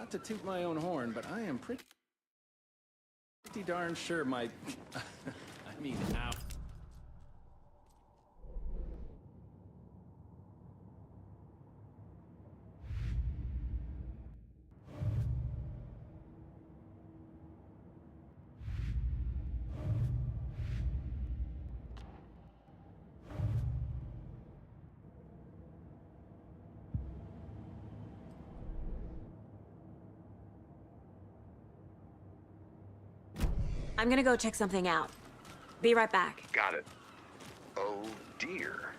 not to toot my own horn, but I am pretty darn sure my... I mean, ow. I'm gonna go check something out. Be right back. Got it. Oh dear.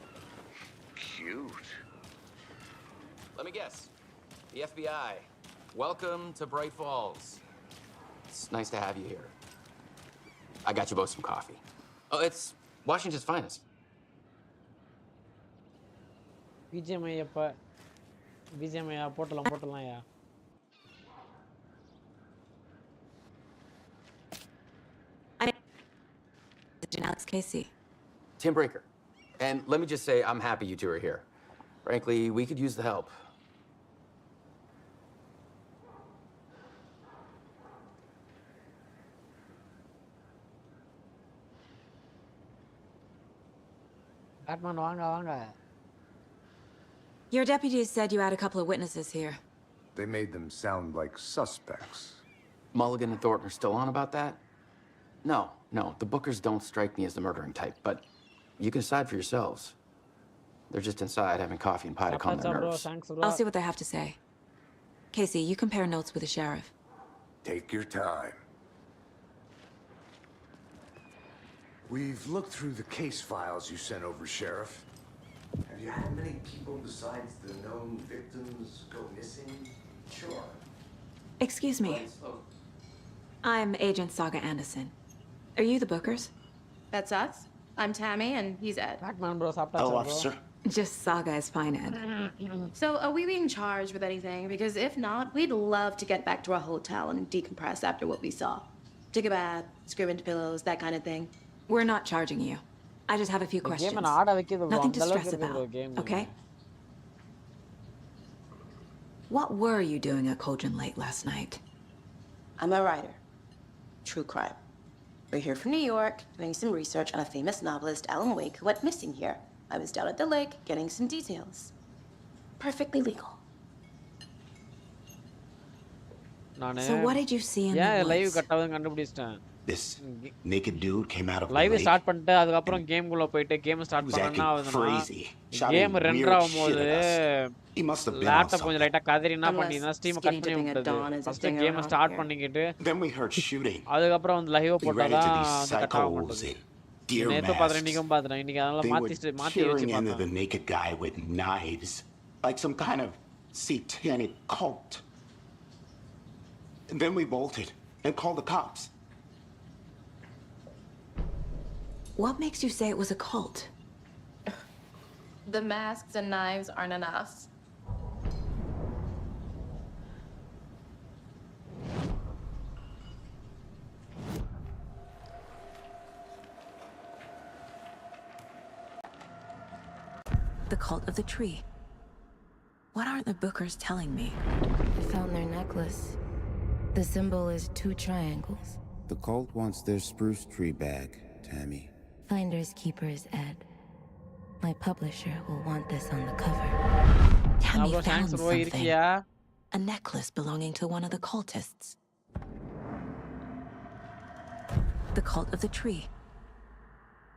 Cute. Let me guess. The FBI. Welcome to Bright Falls. It's nice to have you here. I got you both some coffee. Oh, it's Washington's finest. BGM போட்டலாம் யா. Alex Casey. Tim Breaker. And let me just say, I'm happy you two are here. Frankly, we could use the help. Batman வாங்க. Your deputies said you had a couple of witnesses here. They made them sound like suspects. Mulligan and Thornton are still on about that? No. The Bookers don't strike me as the murdering type, but you can decide for yourselves. They're just inside having coffee and pie to calm their nerves. I'll see what they have to say. Casey, you compare notes with the sheriff. Take your time. We've looked through the case files you sent over, Sheriff. Have you had many people besides the known victims go missing? Sure. Excuse me. I'm Agent Saga Anderson. Are you the Bookers? That's us. I'm Tammy, and he's Ed. Batman bro சாப்பிட்டாச்சா Hello, bro? officer. Just Saga is fine, Ed. So, are we being charged with anything? Because if not, we'd love to get back to our hotel and decompress after what we saw. Take a bath, scream into pillows, that kind of thing. We're not charging you. I just have a few இந்த questions. Game ஆட வைக்கிறது bro. Nothing to அந்த அளவுக்கு stress இருக்கு bro about, game. okay? What were you doing at Cauldron Lake last night? I'm a writer. True crime. We're here from New York, doing some research on a famous novelist, Alan Wake, who went missing here. I was down at the lake, getting some details. Perfectly legal. நானு So what did you see in ஏன் the live woods? Cut ஆகுதுன்னு கண்டுபிடிச்சிட்டேன். This naked dude came out of the live lake. Start பண்ணிட்டு அதுக்கு அப்புறம் game குள்ள போயிட்டு game start He was பண்ணனா acting crazy, shouting game render weird ஆகும்போது shit at us. He must have been on laptop கொஞ்சம் something. லைட்டா கதறி என்ன Unless பண்ணினா ஸ்ட்ரீம் skinny கட் பண்ணி dipping at விட்டது. dawn is a first stinger game around start here. பண்ணிக்கிட்டு Then we heard shooting. அதுக்கப்புறம் வந்து லைவ் We ran போட்டாதான் into these அது கட் ஆக psychos மாட்டேங்குது. in deer நேத்து பாத்தறேன் masks. இன்னைக்கும் பாத்தறேன் இன்னைக்கு அதனால They மாத்தி were வச்சு cheering into the பார்த்தேன். naked guy with knives, like some kind of satanic cult. And then we bolted and called the cops. What makes you say it was a cult? The masks and knives aren't enough. The cult of the tree. What aren't the Bookers telling me? I found their necklace. The symbol is 2 triangles. The cult wants their spruce tree bag, Tammy. Finders keepers, Ed. My publisher will want this on the cover. Tammy bro, found thanks bro something. இருக்கியா? A necklace belonging to one of the cultists. The cult of the tree.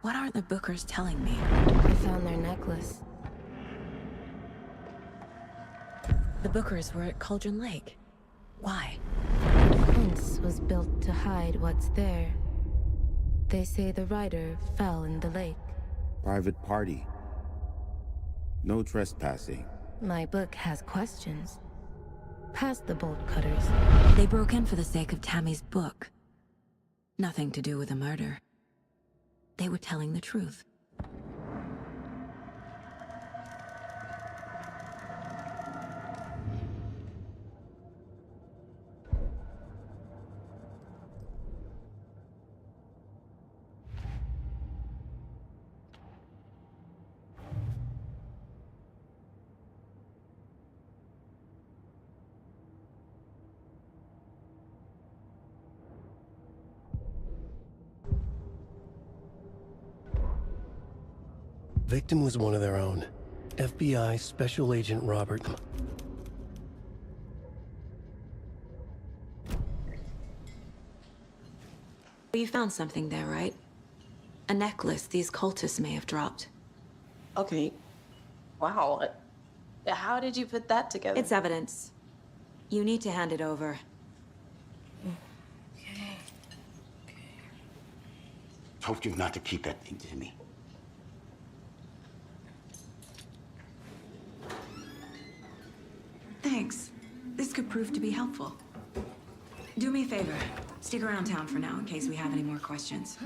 What aren't the Bookers telling me? I found their necklace. The Bookers were at Cauldron Lake. Why? The fence was built to hide what's there. They say the rider fell in the lake. Private party. No trespassing. My book has questions. Past the bolt cutters. They broke in for the sake of Tammy's book. Nothing to do with the murder. They were telling the truth. Victim was one of their own. FBI Special Agent Robert. You found something there, right? A necklace these cultists may have dropped. Okay. Wow. How did you put that together? It's evidence. You need to hand it over. Told you not to keep that thing to me. Thanks. This could prove to be helpful. Do me a favor. Stick around town for now in case we have any more questions.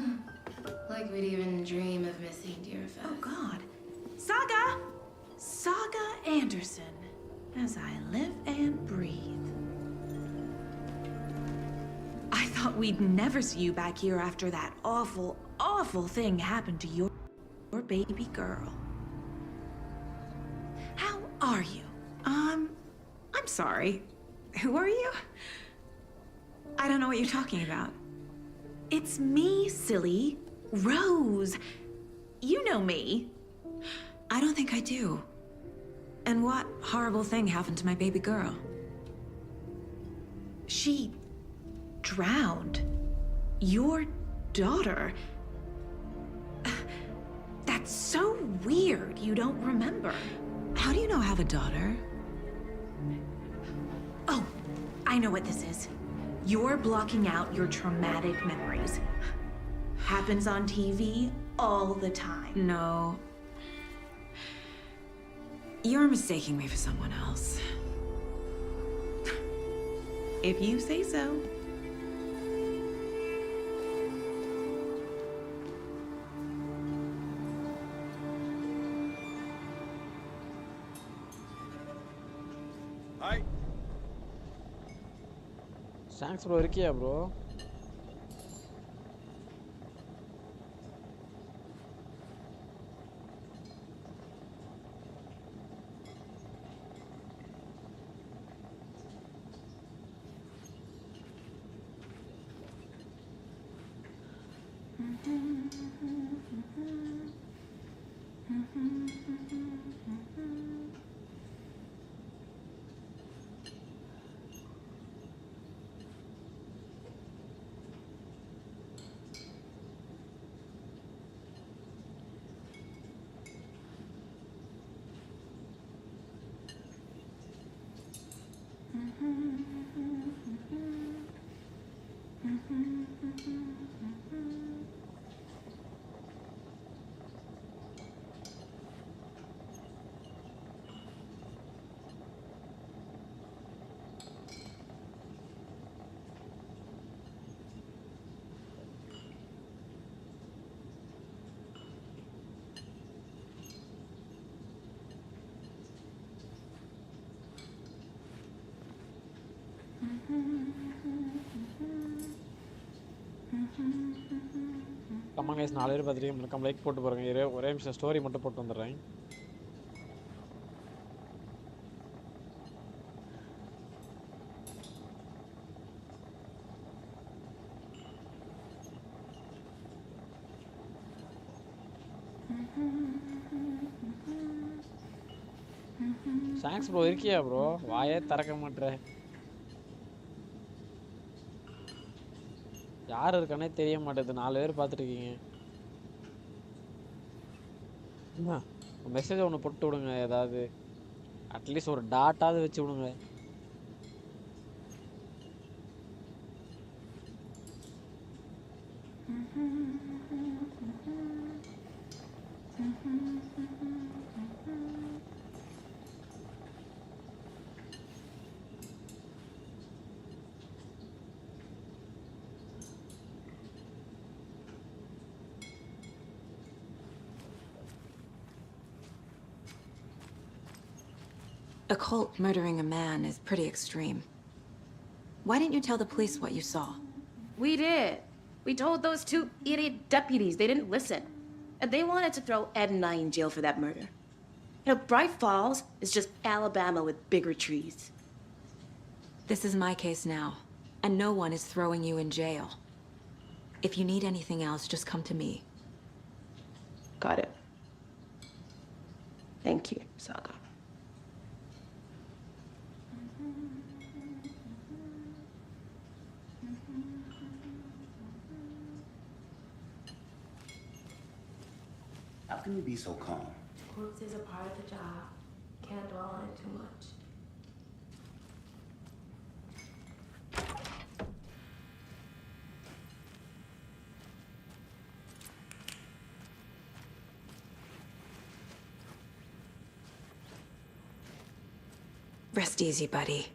Like we'd even dream of missing Deerfest. Oh, God. Saga! Saga Anderson. As I live and breathe. I thought we'd never see you back here after that awful, awful thing happened to your baby girl. How are you? I'm sorry. Who are you? I don't know what you're talking about. It's me, silly. Rose. You know me. I don't think I do. And what horrible thing happened to my baby girl? She drowned. Your daughter. That's so weird you don't remember. How do you know I have a daughter? Oh, I know what this is. You're blocking out your traumatic memories. Happens on TV all the time. No. You're mistaking me for someone else. If you say so. Hi. Thanks bro, இருக்கியா bro? Come on guys, 4 பேர் பார்த்துட்டு மறக்காம like போட்டு பாருங்க. ஒரே நிமிஷம் story மட்டும் போட்டு வந்துடுறேன். Thanks bro. இருக்கியா ப்ரோ? வாயே திறக்க மாட்டேற. யார் இருக்கானே தெரிய மாட்டேது. 4 பேர் பார்த்துட்டு இருக்கீங்க. மெசேஜ் ஒன்று போட்டு விடுங்க. ஏதாவது அட்லீஸ்ட் ஒரு டாட்டாவது வச்சு விடுங்க. A cult murdering a man is pretty extreme. Why didn't you tell the police what you saw? We did. We told those 2 idiot deputies. They didn't listen. And they wanted to throw Ed and I in jail for that murder. You know, Bright Falls is just Alabama with bigger trees. This is my case now, and no one is throwing you in jail. If you need anything else, just come to me. Got it. Thank you, Saga. How can you be so calm? Quotes is a part of the job. Can't dwell on it too much. Rest easy, buddy.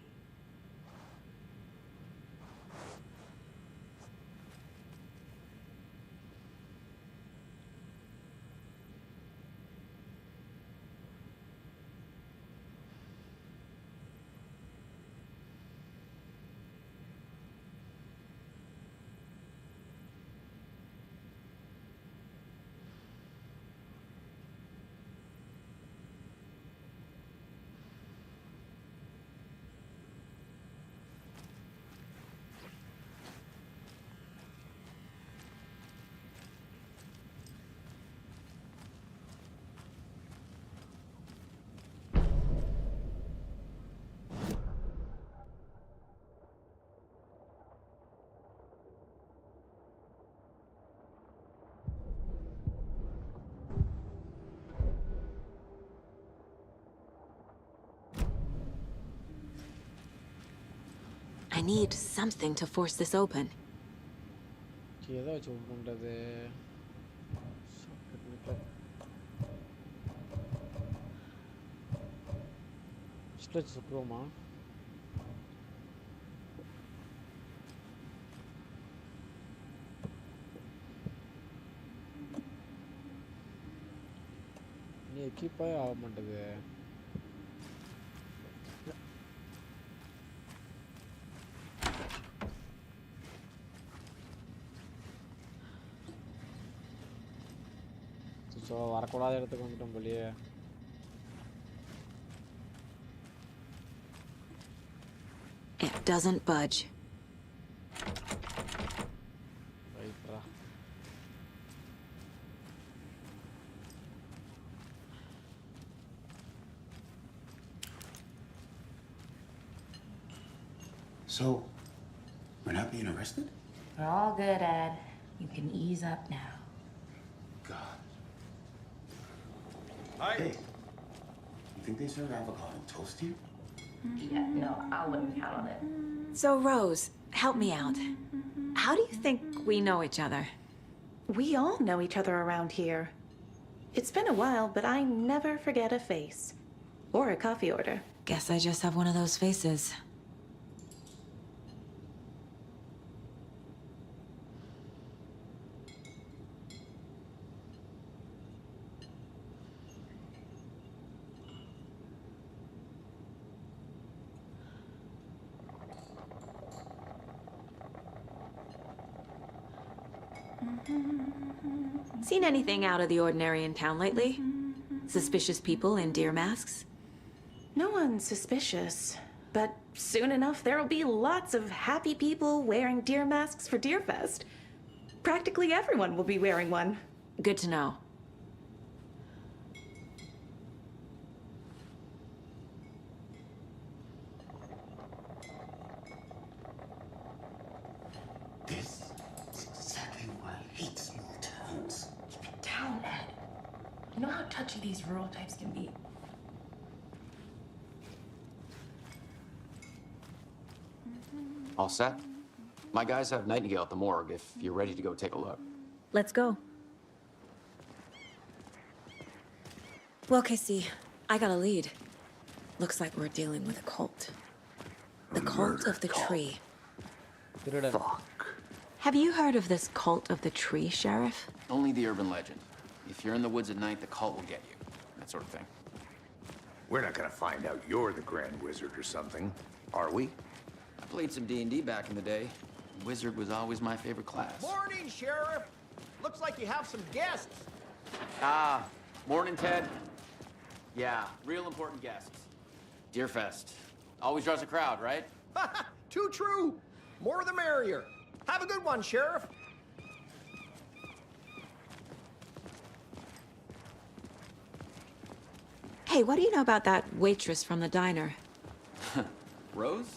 I need something to force this open. ஏதோ வச்சு open பண்ணுறது வச்சு சுற்றுவோமா நீ கீப்பாகவே ஆக மாட்டேது so வரக்கூடாத இடத்துக்கு வந்துட்டோம் போலியே It doesn't budge. ரைட்ரா So, we're not being arrested? We're all good, Ed. You can ease up now. God. Hi. Hey, you think they serve avocado toast here? Yeah, no, I wouldn't count on it. So, Rose, help me out. How do you think we know each other? We all know each other around here. It's been a while, but I never forget a face. Or a coffee order. Guess I just have one of those faces. Seen anything out of the ordinary in town lately? Suspicious people in deer masks? No one's suspicious. But soon enough, there'll be lots of happy people wearing deer masks for Deerfest. Practically everyone will be wearing one. Good to know. This is exactly why I hate small towns. Keep it down, Ed. You know how touchy these rural types can be. All set? My guys have Nightingale at the morgue if you're ready to go take a look. Let's go. Well, Casey, I got a lead. Looks like we're dealing with a cult. The cult of the tree. Fuck. Have you heard of this cult of the tree, Sheriff? Only the urban legend. If you're in the woods at night, the cult will get you. That sort of thing. We're not gonna find out you're the Grand Wizard or something, are we? I played some D&D back in the day. Wizard was always my favorite class. Morning, Sheriff. Looks like you have some guests. Ah, morning, Ted. Yeah, real important guests. Deerfest. Always draws a crowd, right? Too true. More the merrier. Have a good one, Sheriff. Hey, what do you know about that waitress from the diner? Rose?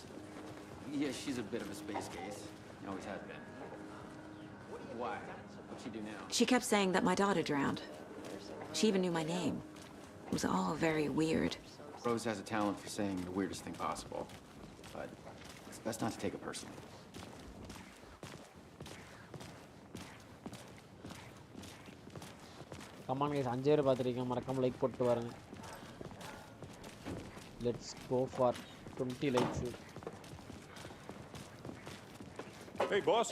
Yeah, she's a bit of a space case. Always has been. Why? What'd she do now? She kept saying that my daughter drowned. She even knew my name. It was all very weird. Rose has a talent for saying the weirdest thing possible. But it's best not to take it personally. Come on guys, 5 பேர் பார்த்துருக்கீங்க, மறக்காம like போட்டு பாருங்க. Let's go for 20 likes. Hey boss,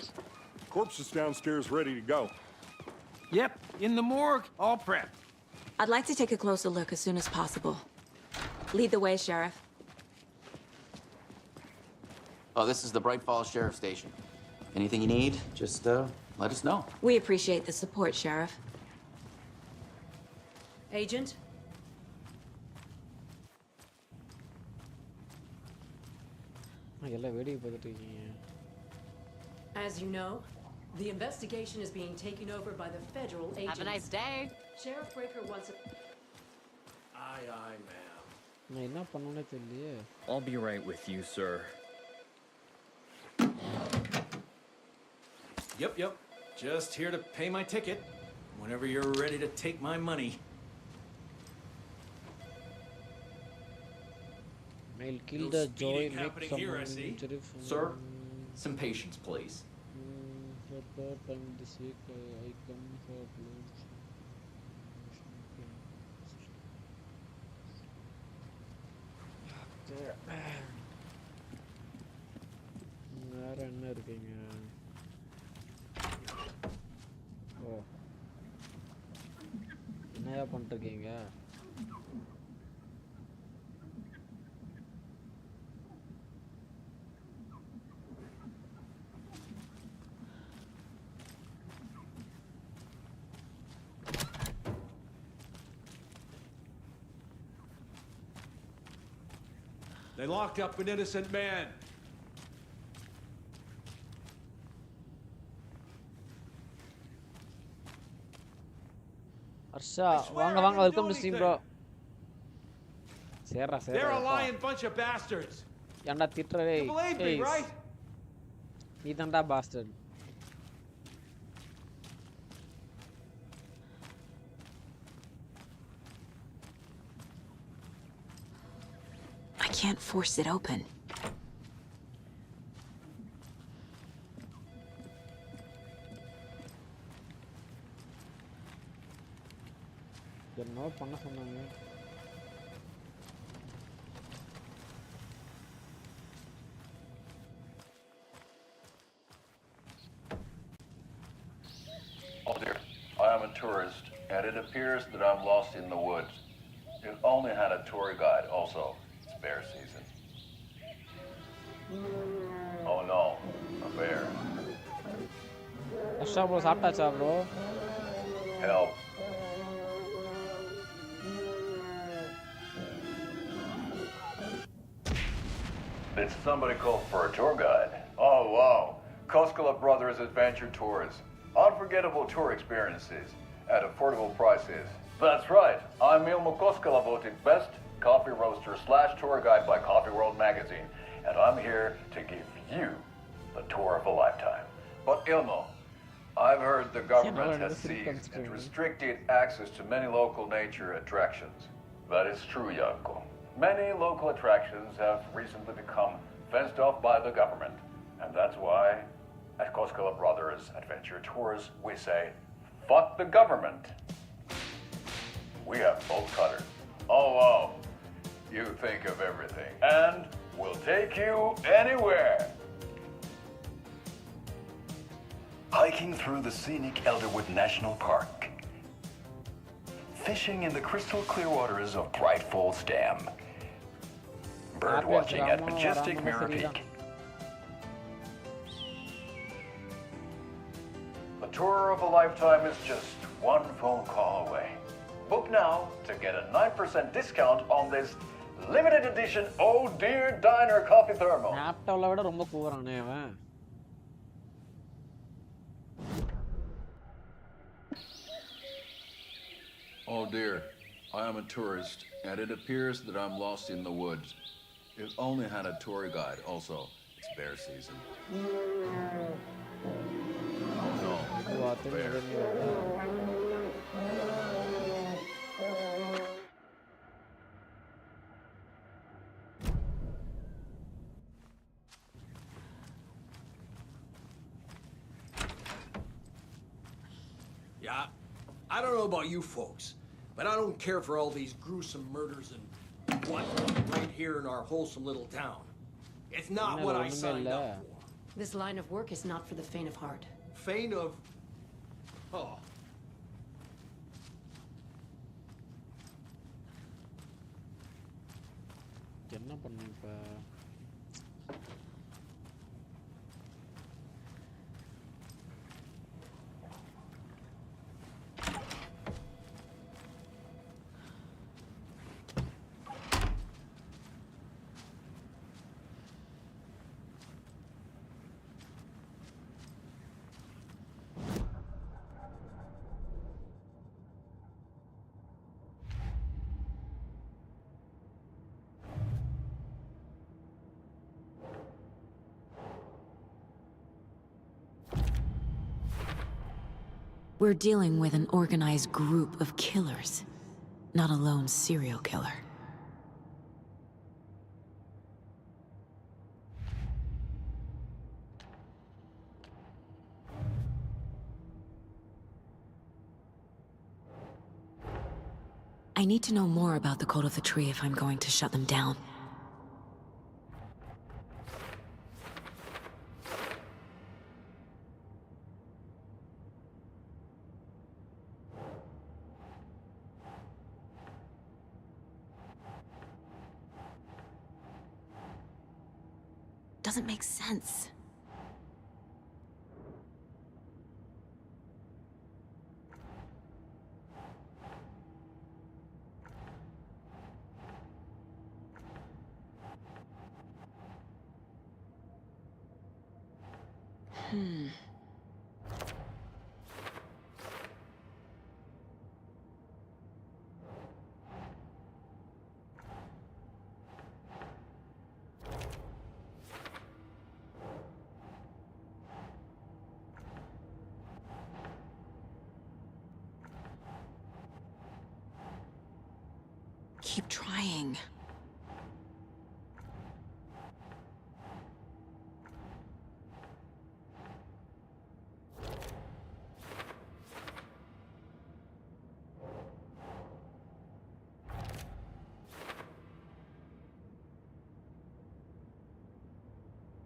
corpse is downstairs ready to go. Yep, in the morgue, all prepped. I'd like to take a closer look as soon as possible. Lead the way, Sheriff. Oh, this is the Bright Falls Sheriff Station. Anything you need, just let us know. We appreciate the support, Sheriff. Agent? எல்லாம் வேடிக்கை பார்த்துட்டு இருக்கீங்க. As you know, the investigation is being taken over by the federal agents. Have a nice day. Sheriff Breaker wants a... Aye, aye, ma'am. நான் என்ன பண்ணணும்னே தெரியலையே. I'll be right with you, sir. Yep. Just here to pay my ticket. Whenever you're ready to take my money. I'll kill the joy, make here, I see. Sir, some patience, please. For third time this week, I come for lunch. வேற என்ன இருக்கீங்க? ஓ, என்னையா பண்ணிட்டு இருக்கீங்க? They locked up an innocent man. Arsha, வாங்க welcome to stream bro. சேரா. They're a lying bunch of bastards. ஏன்டா திட்றவே? You believe me, right? நீ தான்டா bastard. I can't force it open. என்ன பண்ண சொன்னாங்க? Oh dear, I am a tourist, and it appears that I'm lost in the woods. It only had a tour guide also. It's bear season. Oh no, a bear. Arsha bro, சாப்பிட்டாச்சா bro? Help. Did somebody call for a tour guide? Oh wow, Koskela Brothers Adventure Tours. Unforgettable tour experiences at affordable prices. That's right, I'm Ilmo Koskela, voted best coffee roaster / tour guide by Coffee World magazine, and I'm here to give you the tour of a lifetime. But Ilmo, I've heard the government has seized and restricted access to many local nature attractions. That is true, Yanko. Many local attractions have recently become fenced off by the government, and that's why at Koskela Brothers Adventure Tours we say, fuck the government. We have bolt cutters. Oh wow, you think of everything, and we'll take you anywhere. Hiking through the scenic Elderwood National Park. Fishing in the crystal clear waters of Bright Falls Dam. Bird watching at majestic Mirror Peak. The tour of a lifetime is just one phone call away. Book now to get a 9% discount on this limited edition Oh Dear Diner Coffee Thermal. லேப்டாப்ல விட ரொம்ப கூவறானே அவன். Oh dear, I am a tourist, and it appears that I'm lost in the woods. If only had a tour guide. Also, it's bear season. No, bear. Yeah, I don't know about you folks, but I don't care for all these gruesome murders and whatnot right here in our wholesome little town. It's not what I signed up for. This line of work is not for the faint of heart. Faint of... Oh. என்ன பண்ண இப்ப We're dealing with an organized group of killers, not a lone serial killer. I need to know more about the cult of the tree if I'm going to shut them down. Doesn't make sense. Keep trying.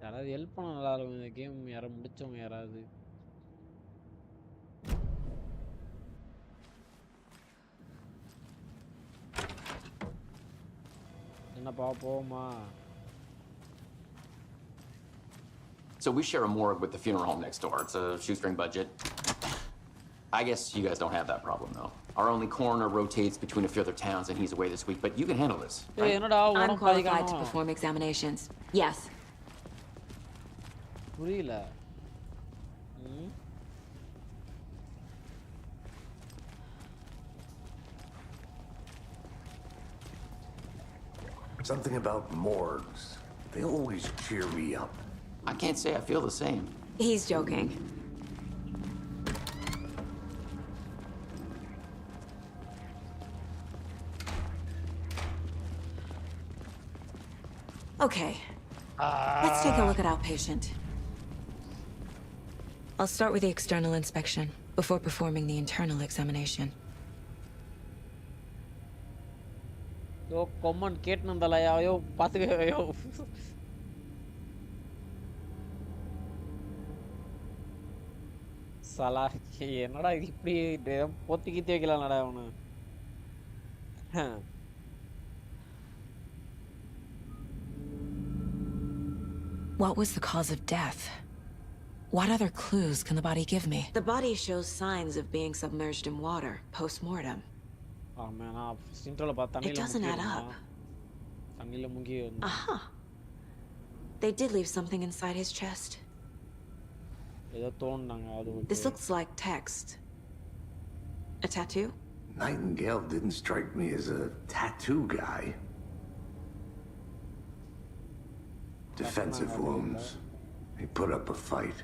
யாராவது help பண்ண நல்லா இருக்கும் இந்த game யாராவது முடிச்சவங்க யாராவது என்னப்பா போமா So we share a morgue with the funeral home next door. It's a shoestring budget. I guess you guys don't have that problem, though. Our only coroner rotates between a few other towns, and he's away this week. But you can handle this, right? I'm qualified to perform examinations. Yes. புரியல Something about morgues. They always cheer me up. I can't say I feel the same. He's joking. Okay. Let's take a look at outpatient. I'll start with the external inspection before performing the internal examination. Yo, common கேட்னந்தல ஐயோ பாத்துக்க ஐயோ சலா என்னடா இது இப்படி போத்தி கீத்தி வைக்கலாம்டா அவனு What was the cause of death? What other clues can the body give me? The body shows signs of being submerged in water post-mortem. Oh man, it doesn't add up. Aha. They did leave something inside his chest. This looks like text. A tattoo? Nightingale didn't strike me as a tattoo guy. Defensive wounds. He put up a fight.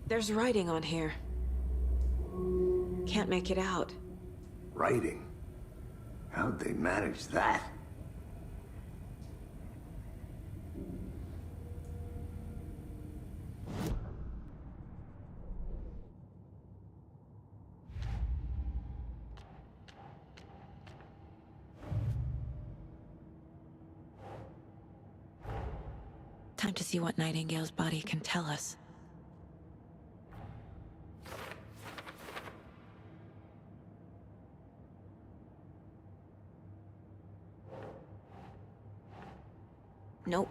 There's writing on here. Can't make it out. Writing? How'd they manage that? Time to see what Nightingale's body can tell us. Nope.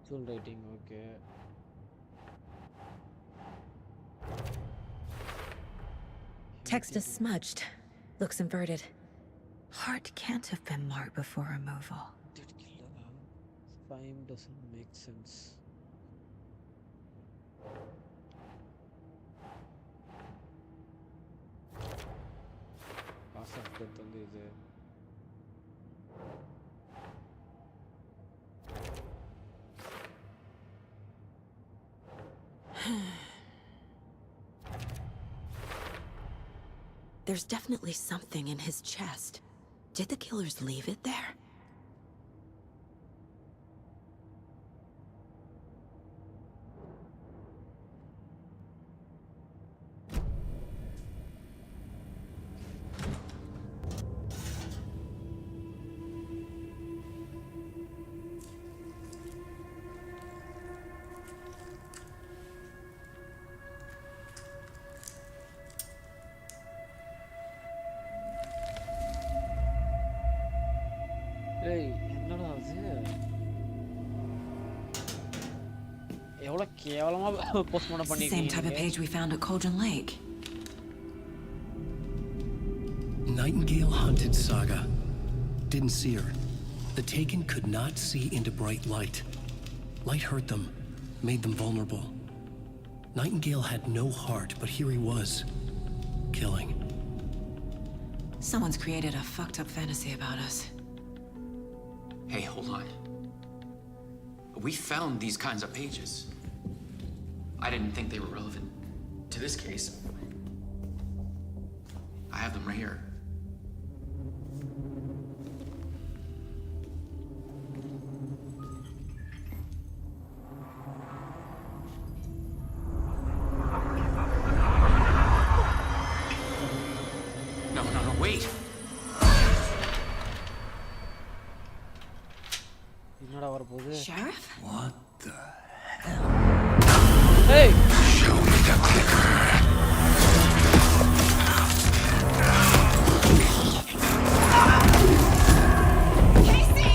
Tool rating, okay. Text is smudged. Looks inverted. Heart can't have been marked before removal. Fine doesn't make sense. There's definitely something in his chest. Did the killers leave it there? Hey, என்னடா அது? எவ்வளவு கேவலமா postmortem பண்ணிருக்கீங்க. Same type of page we found at Cauldron Lake. Nightingale hunted Saga. Didn't see her. The Taken could not see into bright light. Light hurt them, made them vulnerable. Nightingale had no heart, but here he was, killing. Someone's created a fucked up fantasy about us. Hey, hold on. We found these kinds of pages. I didn't think they were relevant to this case. I have them right here. No, wait. Sheriff? What the hell? Hey! Show me the clicker. Casey!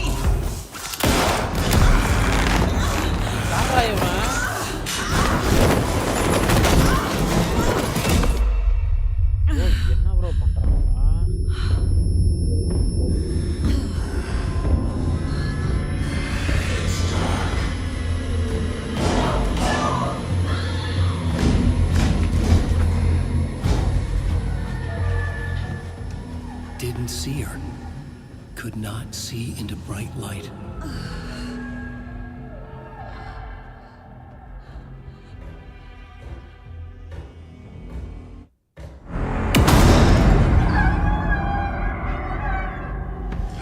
என்ன bro பண்றாங்க? Didn't see her. Could not see into bright light.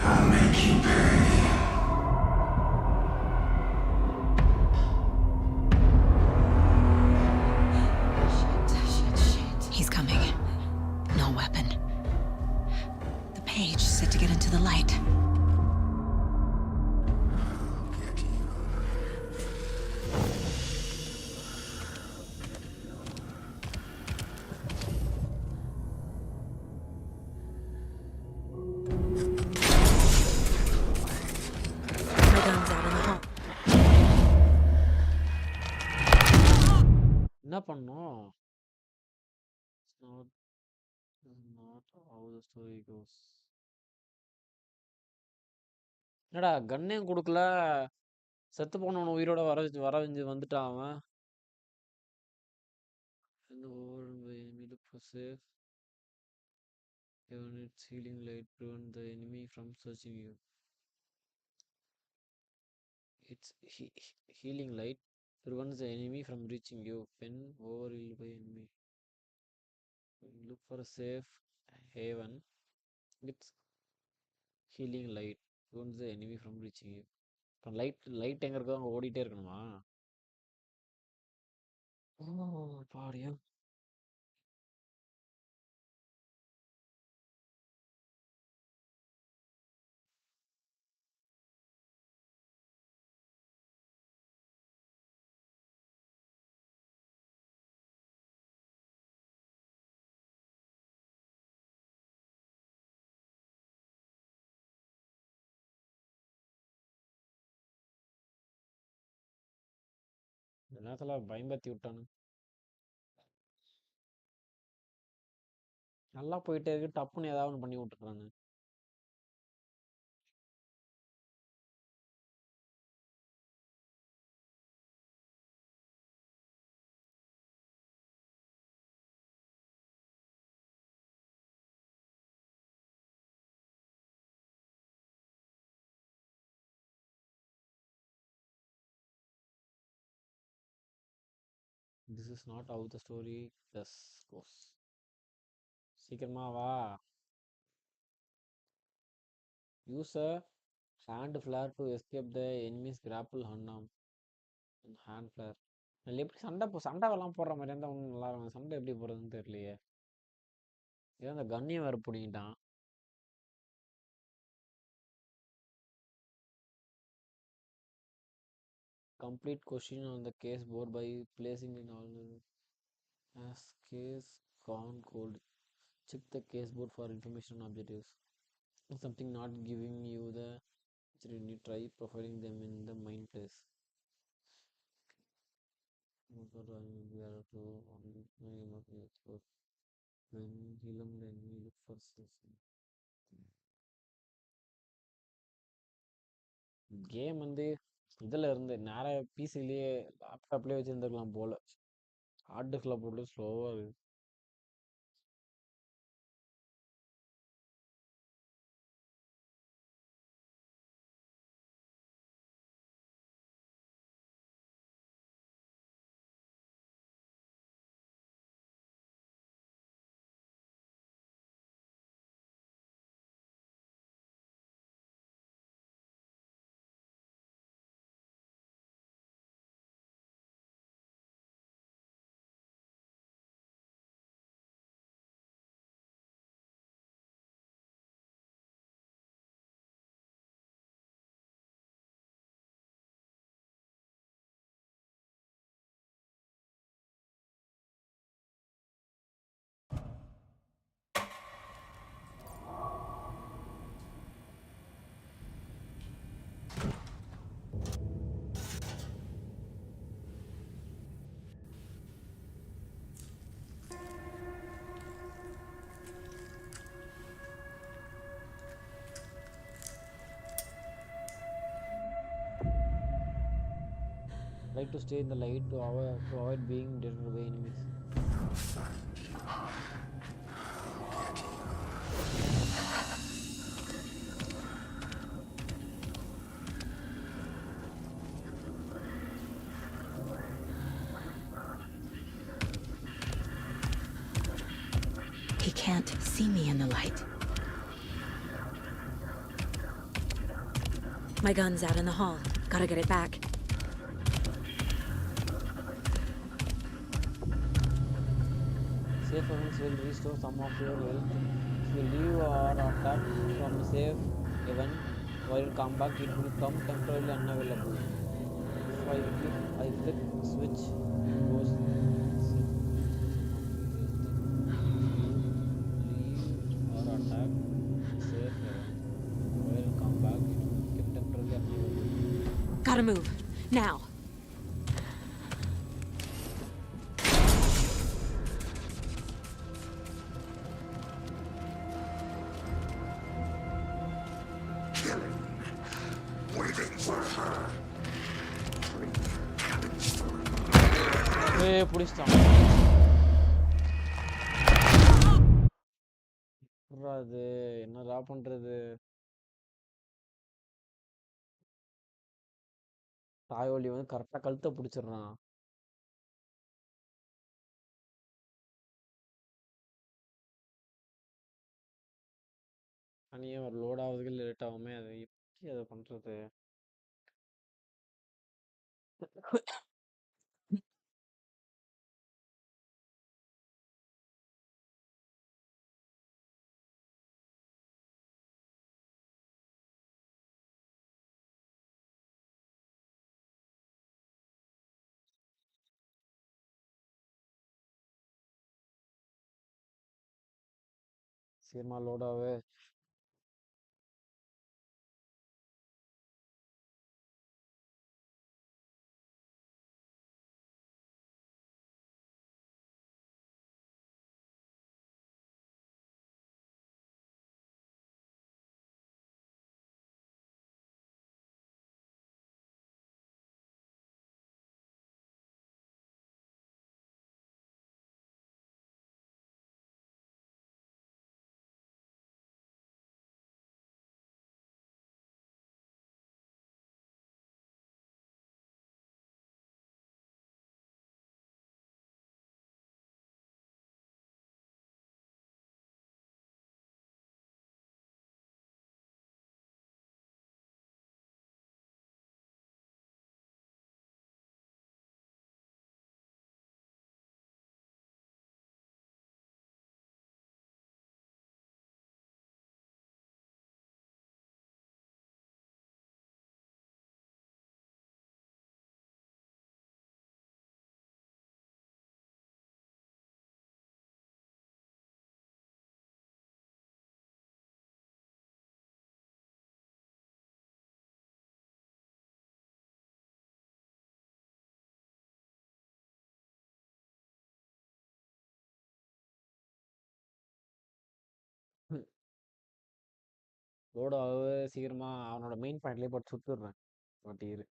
I'll make you pay. Shit. He's coming. No weapon. The page said to get into the light. பண்ணோம்? It's not how the story goes. என்னடா கன்னையும் கொடுக்கல, செத்து போனவன உயிரோட வந்துட்டான் அவன். And the overwhelmed by enemy look for safe. Even its healing light prevent the enemy from searching you. Its healing light prevents the enemy from reaching you when overwhelmed by enemy. Look for a safe haven. Its healing light prevents the enemy from reaching you. இப்போ light எங்க இருக்கோ அங்கே ஓடிட்டே இருக்கணுமா? ஓ பாடியா. இந்த நேரத்தில் பயம்பத்தி விட்டானு. நல்லா போயிட்டே இருக்கு, டப்புன்னு ஏதாவது ஒன்று பண்ணி விட்டுறானு. This is not how the story does goes. சீக்கிரமா வா. Use a hand flare to escape the enemy's grapple hand flare. இல்லை எப்படி சண்டைலாம் போடுற மாதிரி இருந்தால் ஒன்றும் நல்லா இருக்கும். சண்டை எப்படி போடுறதுன்னு தெரியலையே. ஏதோ அந்த கண்ணியை வேறு பிடிங்கிட்டான். Complete question on the case board by placing in all as case gone cold. Check the case board for information on objectives. If something not giving you the you try profiling them in the mind place. When healing the enemy look for game வந்து இதில் இருந்து நேராக பிசிலேயே லேப்டாப்லேயே வச்சுருந்துருக்கலாம் போல். Heart டிஸ்கில் போட்டு ஸ்லோவாக இருக்குது. Like to stay in the light to avoid being detected by enemies. He can't see me in the light. My gun's out in the hall. Gotta get it back. Safe havens will restore some of your health. If you leave or attack from a safe haven while you come back, it will come temporarily unavailable. If I flick switch, it goes. Leave or attack safe haven while you come back, it will become temporarily unavailable. Gotta move now. புடிச்சிட்டான். அது என்னடா பண்றது? தாயோலி வந்து கரெக்டா கழுத்தை பிடிச்சிடுறான். தனியாக ஒரு load ஆகுதுக்கு late ஆகுமே, அது எப்படி அதை பண்றது? சீக்கிரமா லோட் ஆகு. லோட் ஆகு. சீக்கிரமா அவனோட மெயின் பாயிண்ட்லயே போட்டு சுட்டுடுறேன். இரு.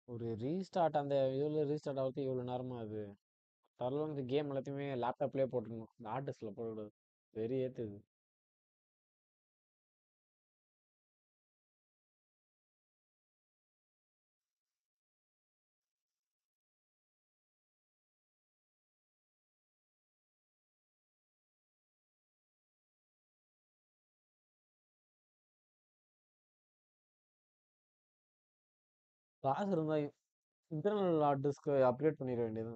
ஒரு ரீஸ்டார்ட் அந்த இதில் ரீஸ்டார்ட் ஆகிறதுக்கு இவ்வளோ நேரமா அது தரலாம். இந்த கேம் எல்லாத்தையுமே லேப்டாப்லேயே போட்டுருணும், இந்த ஆர்டிஸ்டில் போடக்கூடாது. வெறி ஏற்றுது. காசு இருந்தால் இன்டர்னல் ஹார்ட் டிஸ்க்கு அப்கிரேட் பண்ணிட வேண்டியது.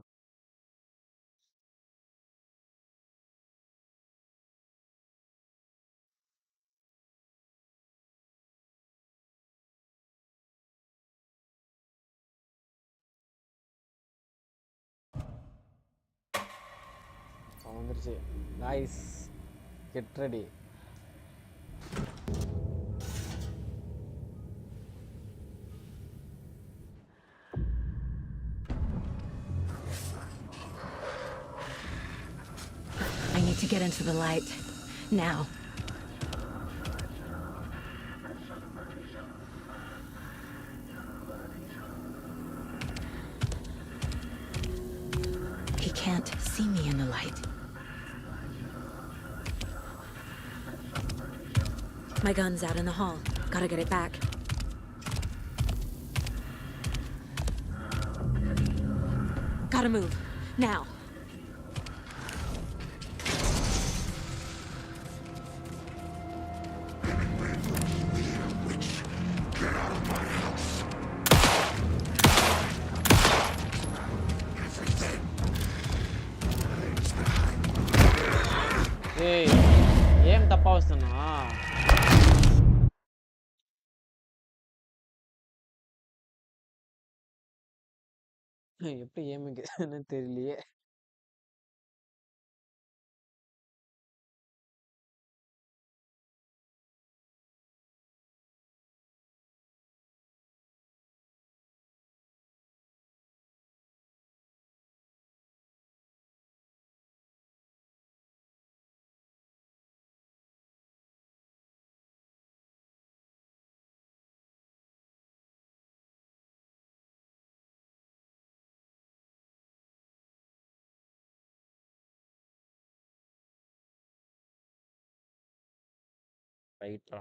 வந்துருச்சு. Nice. Get ready. I need to get into the light. Now. He can't see me in the light. My gun's out in the hall. Gotta get it back. Gotta move. Now. ஏய், ஏன் தப்பா வச்சனா? எப்படி ஏமிக்குதுன்னு தெரியலையே. ரைட்டா.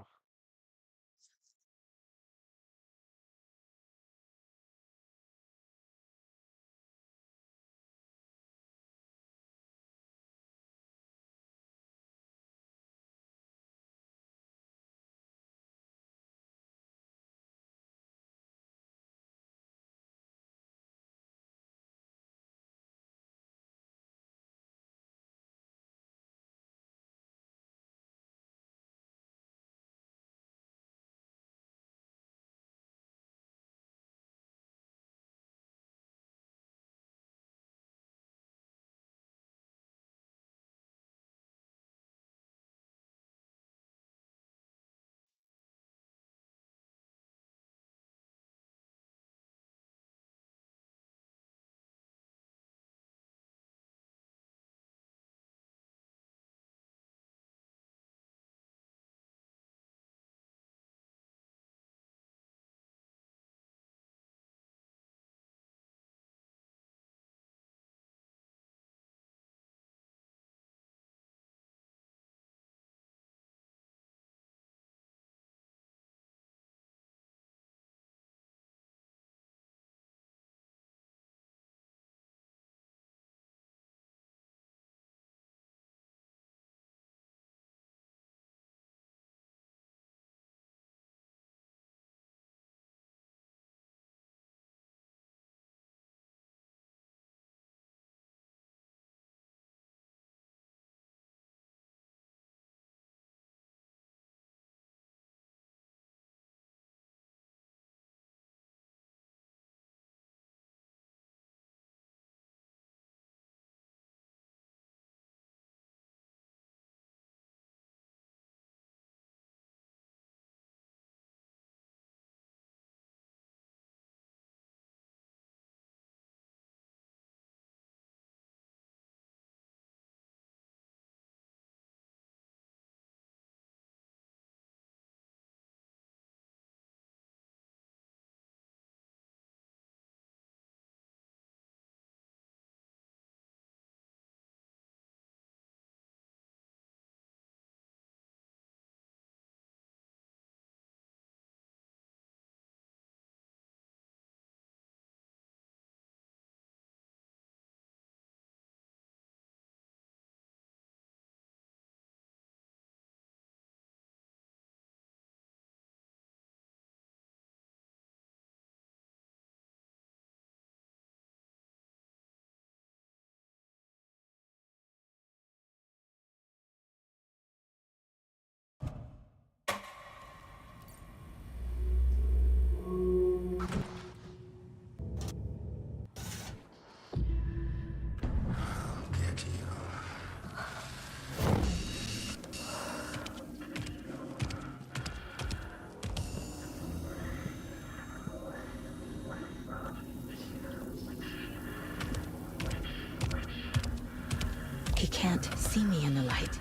He can't see me in the light.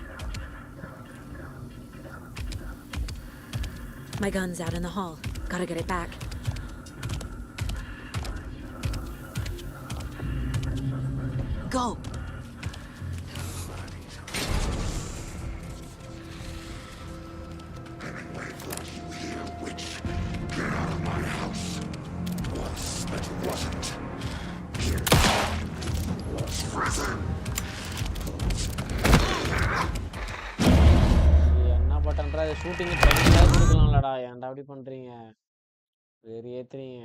My gun's out in the hall. Gotta get it back. Go! என்ன பட்டன்றா shooting ட்ரைனிங்காக கொடுக்கலாம்லடா, ஏன்டா அப்படி பண்றீங்க? வெறி ஏத்துறீங்க.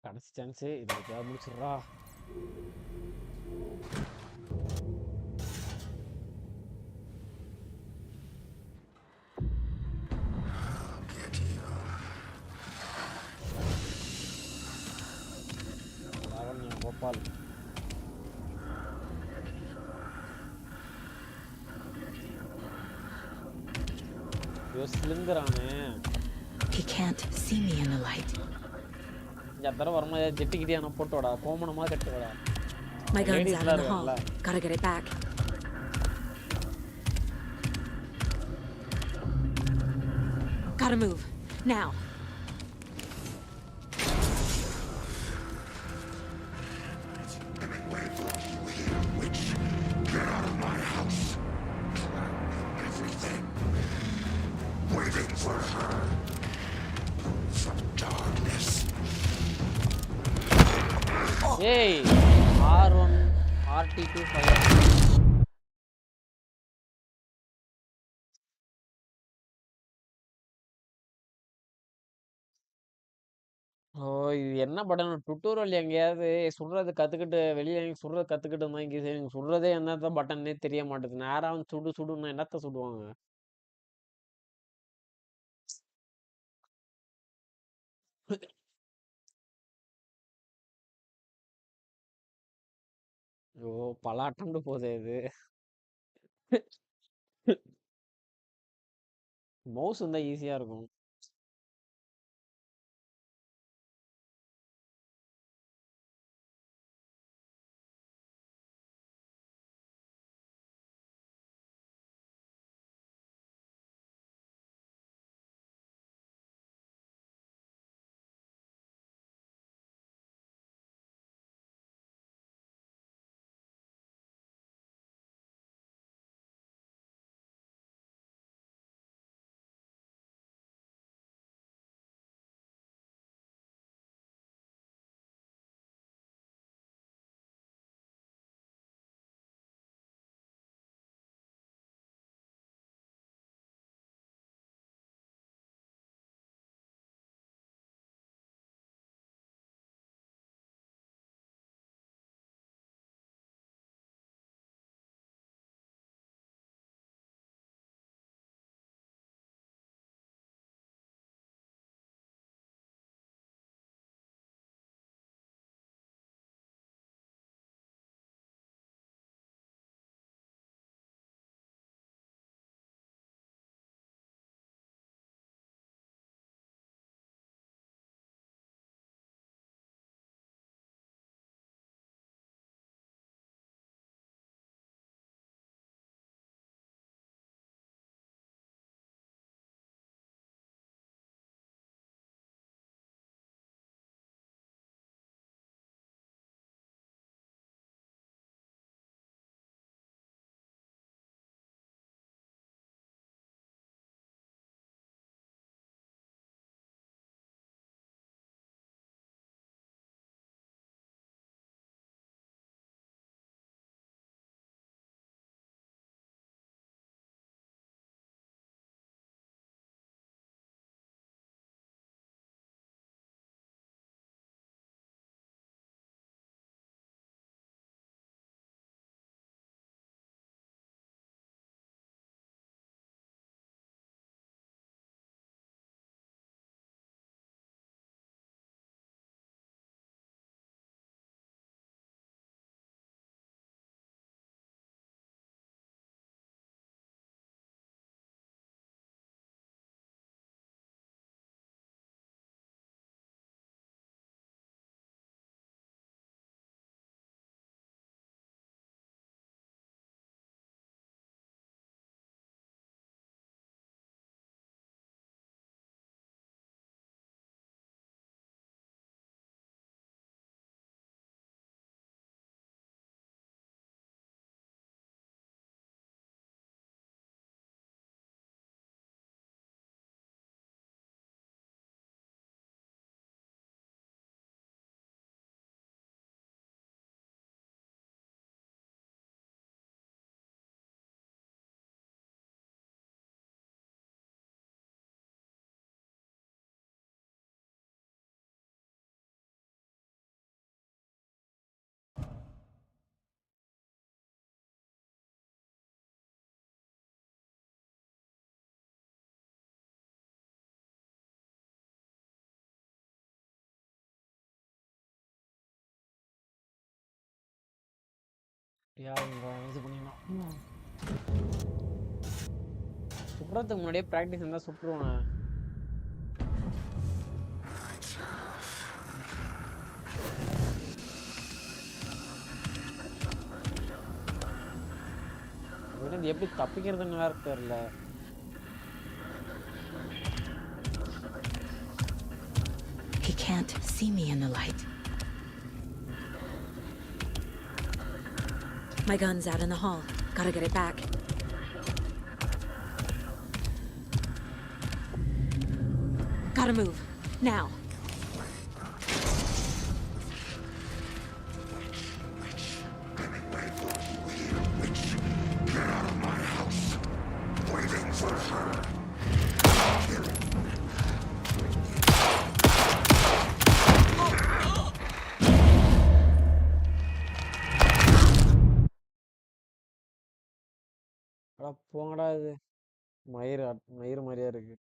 கடைசி சான்ஸு இதை எப்படியாவது முடிச்சிடுறா. லாவண்யா கோபால். ஐயோ சிலிந்துறானே. He can't see me in the light. இந்த தடவை வரும்போது ஜெட்டி கிட்டியா நான் போட்டோடா கோமணமா கட்டுவடா. My gun's out in the hall. Gotta get it back. Gotta move. Now. Witch, get out of my house. Everything. Waiting for her. From darkness. ஏய் R1 RT2 fire. ஓ இது என்ன button tutorial எங்கேயாவது சுடுறது கத்துக்கிட்டு வெளியே எங்க சுடுறது கத்துக்கிட்டு இருந்தா இங்க எனக்கு சுடுறதே என்னத்த பட்டன்னே தெரிய மாட்டேது. நேரா வந்து சுடு சுடுன்னா என்னத்த சுடுவாங்க. ஓ பல அட்டம்ப்ட் போதே இது. மவுஸ் இருந்தா ஈஸியா இருக்கும். இது பண்ணிடலாம். சுடுறதுக்கு முன்னாடியே ப்ராக்டிஸ் இருந்தால் சுட்டுருவாங்க. எப்படி தப்பிக்கிறதுன்னு வேற தெரியல. He can't see me in the light. My gun's out in the hall. Gotta get it back. Gotta move. Now. போங்கடா, இது மயிர் மாதிரியா இருக்கு.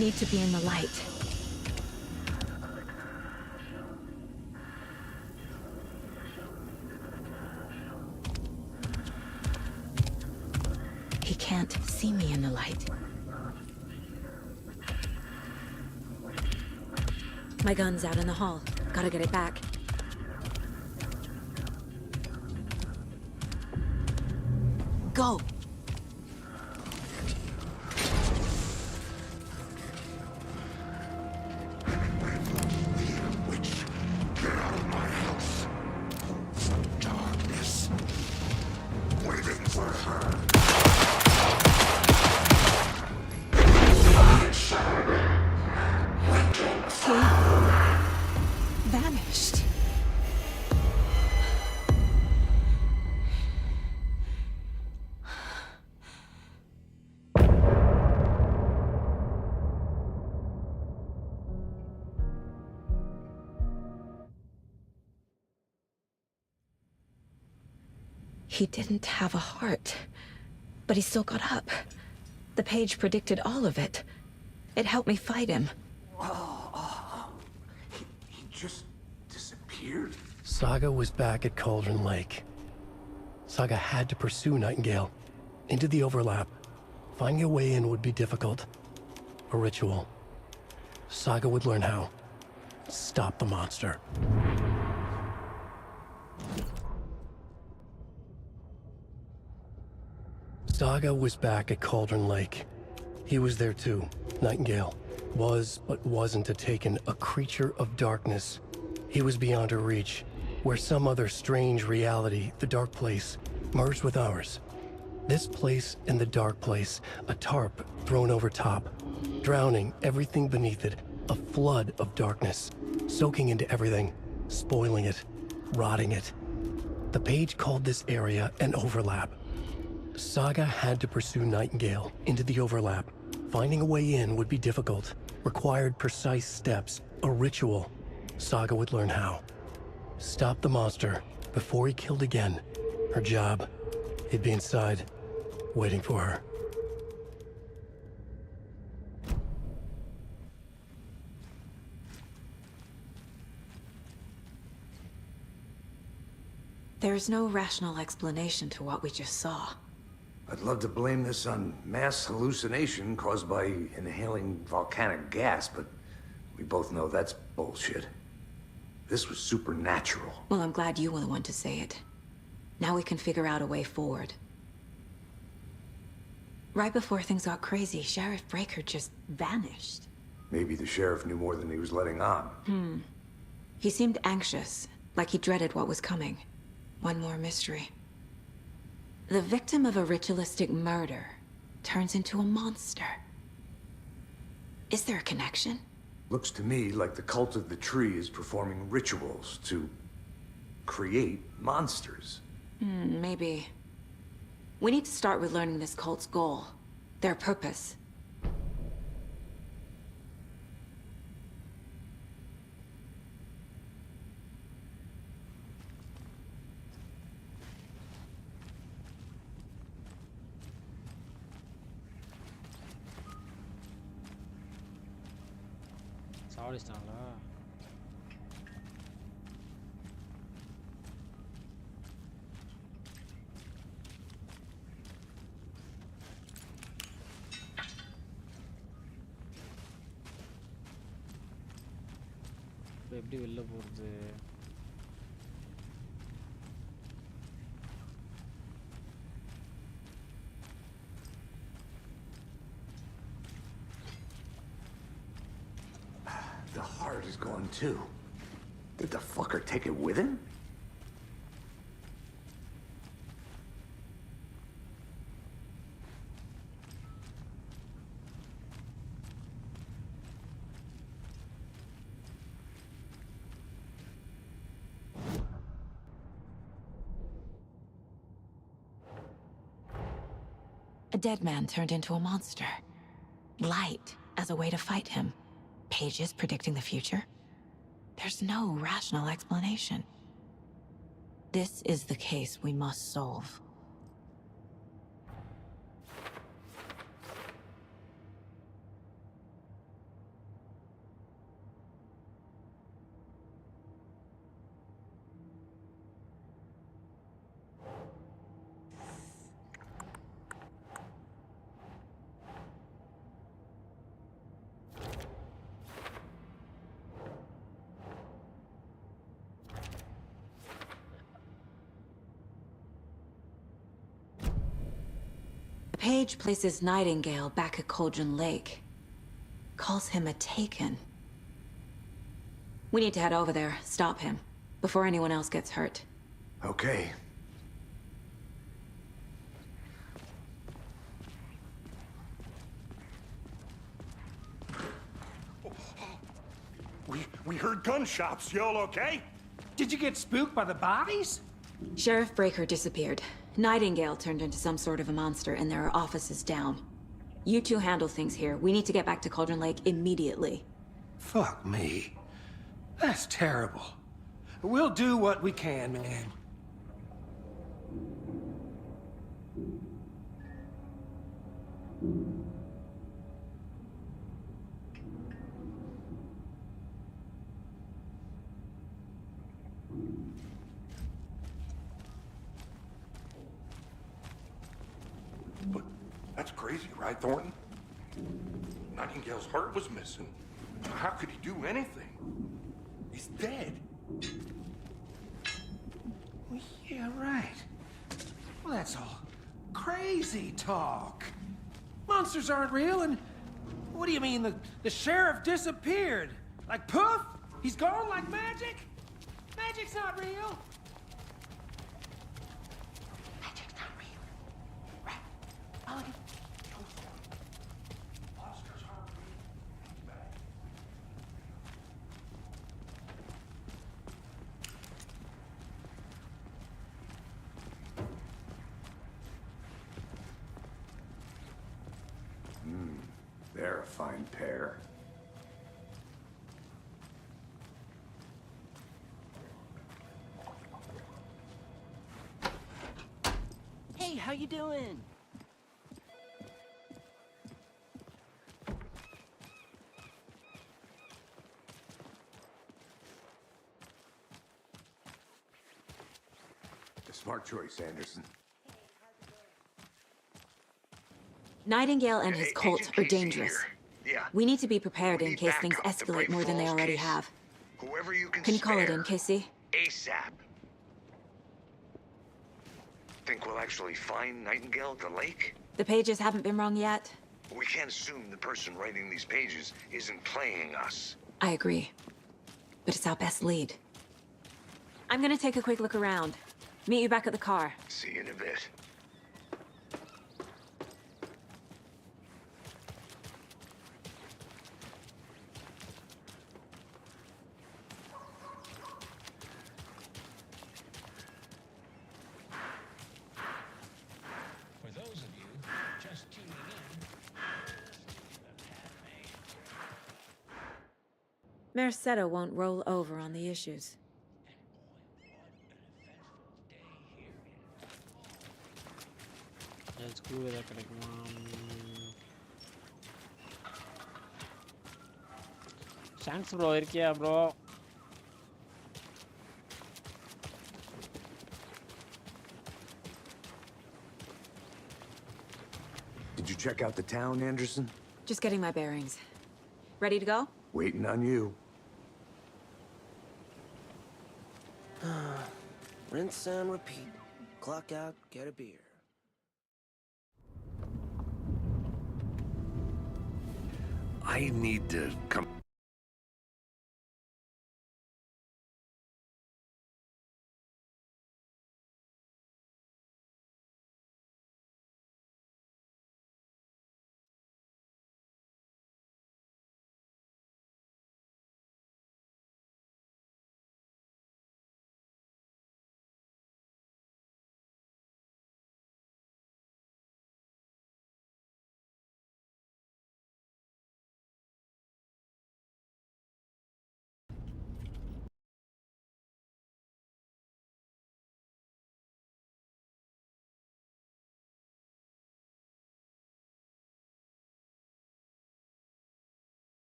need to be in the light. He can't see me in the light. My gun's out in the hall. Gotta get it back. Go! Vanished. He didn't have a heart, but he still got up. The page predicted all of it. It helped me fight him. He just disappeared? Saga was back at Cauldron Lake. Saga had to pursue Nightingale into the overlap. Finding a way in would be difficult. A ritual. Saga would learn how. Stop the monster. Saga was back at Cauldron Lake. He was there too. Nightingale was, but wasn't a Taken, a creature of darkness. He was beyond her reach, where some other strange reality, the dark place, merged with ours. This place and the dark place, a tarp thrown over top, drowning everything beneath it, a flood of darkness, soaking into everything, spoiling it, rotting it. The page called this area an overlap. Saga had to pursue Nightingale into the overlap. Finding a way in would be difficult, required precise steps, a ritual. Saga would learn how. Stop the monster before he killed again. Her job, he'd be inside, waiting for her. There's no rational explanation to what we just saw. I'd love to blame this on mass hallucination caused by inhaling volcanic gas, but we both know that's bullshit. This was supernatural. Well, I'm glad you were the one to say it. Now we can figure out a way forward. Right before things got crazy, Sheriff Breaker just vanished. Maybe the sheriff knew more than he was letting on. He seemed anxious, like he dreaded what was coming. One more mystery. The victim of a ritualistic murder turns into a monster. Is there a connection? Looks to me like the cult of the tree is performing rituals to create monsters. Maybe. We need to start with learning this cult's goal, their purpose. சாவடிச்சிட்டாங்களா? இப்போ எப்படி வெளில போகிறது? The heart is gone too. Did the fucker take it with him? A dead man turned into a monster. Light as a way to fight him. Pages predicting the future? There's no rational explanation. This is the case we must solve. Page places Nightingale back at Cauldron Lake. Calls him a Taken. We need to head over there, stop him, before anyone else gets hurt. Okay. We heard gunshots. Y'all okay? Did you get spooked by the bodies? Sheriff Breaker disappeared. Nightingale turned into some sort of a monster, and there are offices down. You two handle things here. We need to get back to Cauldron Lake immediately. Fuck me. That's terrible. We'll do what we can, man. But that's crazy, right, Thornton? Nightingale's heart was missing. How could he do anything? He's dead. Well, yeah, right. Well, that's all crazy talk. Monsters aren't real, and what do you mean the sheriff disappeared? Like poof? He's gone like magic? Magic's not real. Magic's not real. Right. Molly. Monsters aren't real. They're a fine pair. Hey, how you doing? A smart choice, Anderson. Nightingale and his Hey, cult Agent are Casey dangerous. here. Yeah. We need to be prepared We in need case things backup to escalate Bright more than they Falls already case. have. Whoever you can Can you call it spare, in, Casey? ASAP. Think we'll actually find Nightingale at the lake? The pages haven't been wrong yet. We can't assume the person writing these pages isn't playing us. I agree. But it's our best lead. I'm gonna take a quick look around. Meet you back at the car. See you in a bit. For those of you just tuning in, Mercado won't roll over on the issues. Screw ஏதாவது கிடைக்குமா? Thanks bro, இருக்கியா bro? Did you check out the town, Anderson? Just getting my bearings. Ready to go? Waiting on you. Rinse and repeat. Clock out, get a beer. I need to come...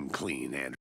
clean, Andrew.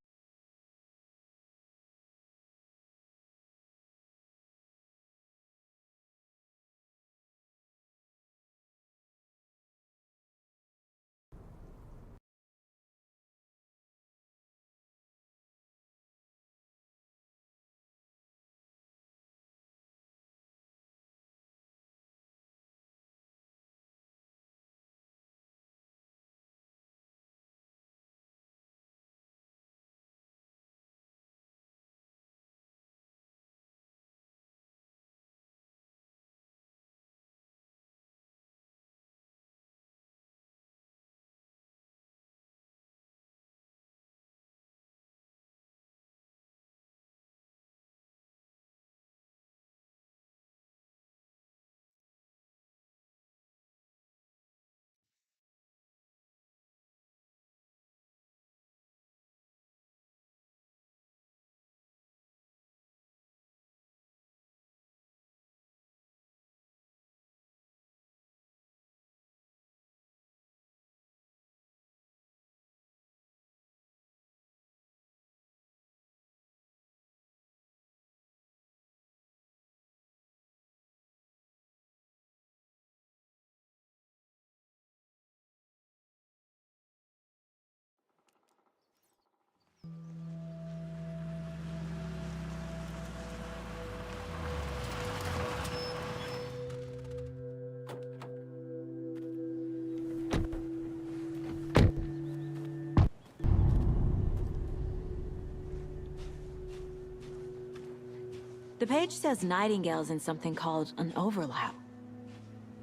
The page says Nightingale's in something called an overlap.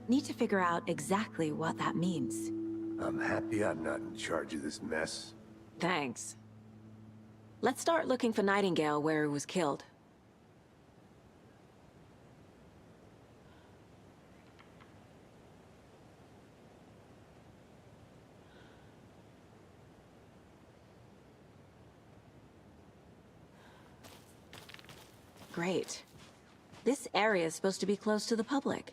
Need to figure out exactly what that means. I'm happy I'm not in charge of this mess. Thanks. Let's start looking for Nightingale where he was killed. Great. This area is supposed to be close to the public.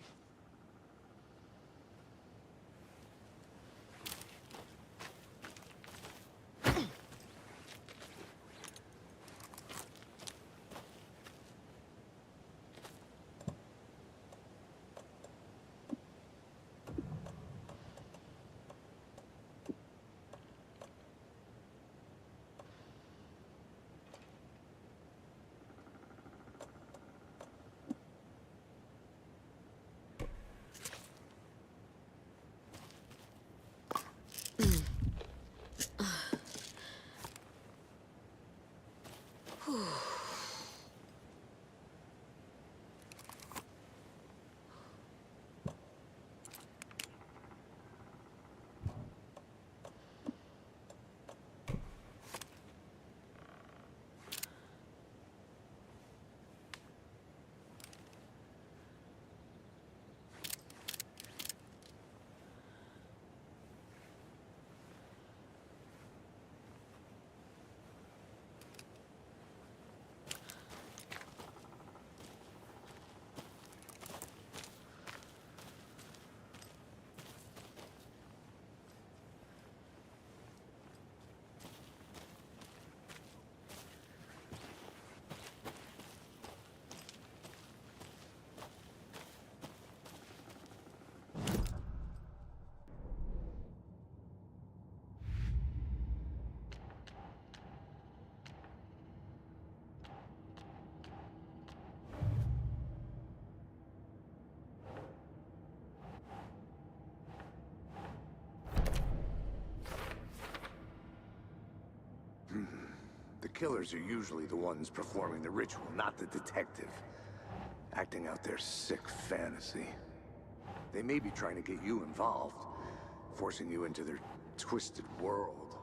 The killers are usually the ones performing the ritual, not the detective. Acting out their sick fantasy. They may be trying to get you involved, forcing you into their twisted world.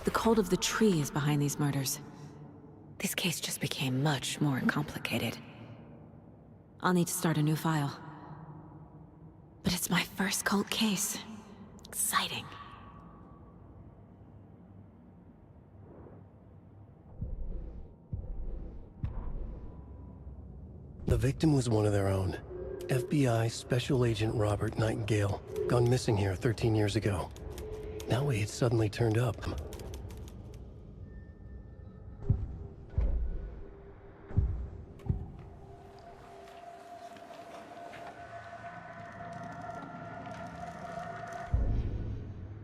The cult of the tree is behind these murders. This case just became much more complicated. I'll need to start a new file. But it's my first cult case. Exciting. The victim was one of their own. FBI Special Agent Robert Nightingale, gone missing here 13 years ago. Now he had suddenly turned up.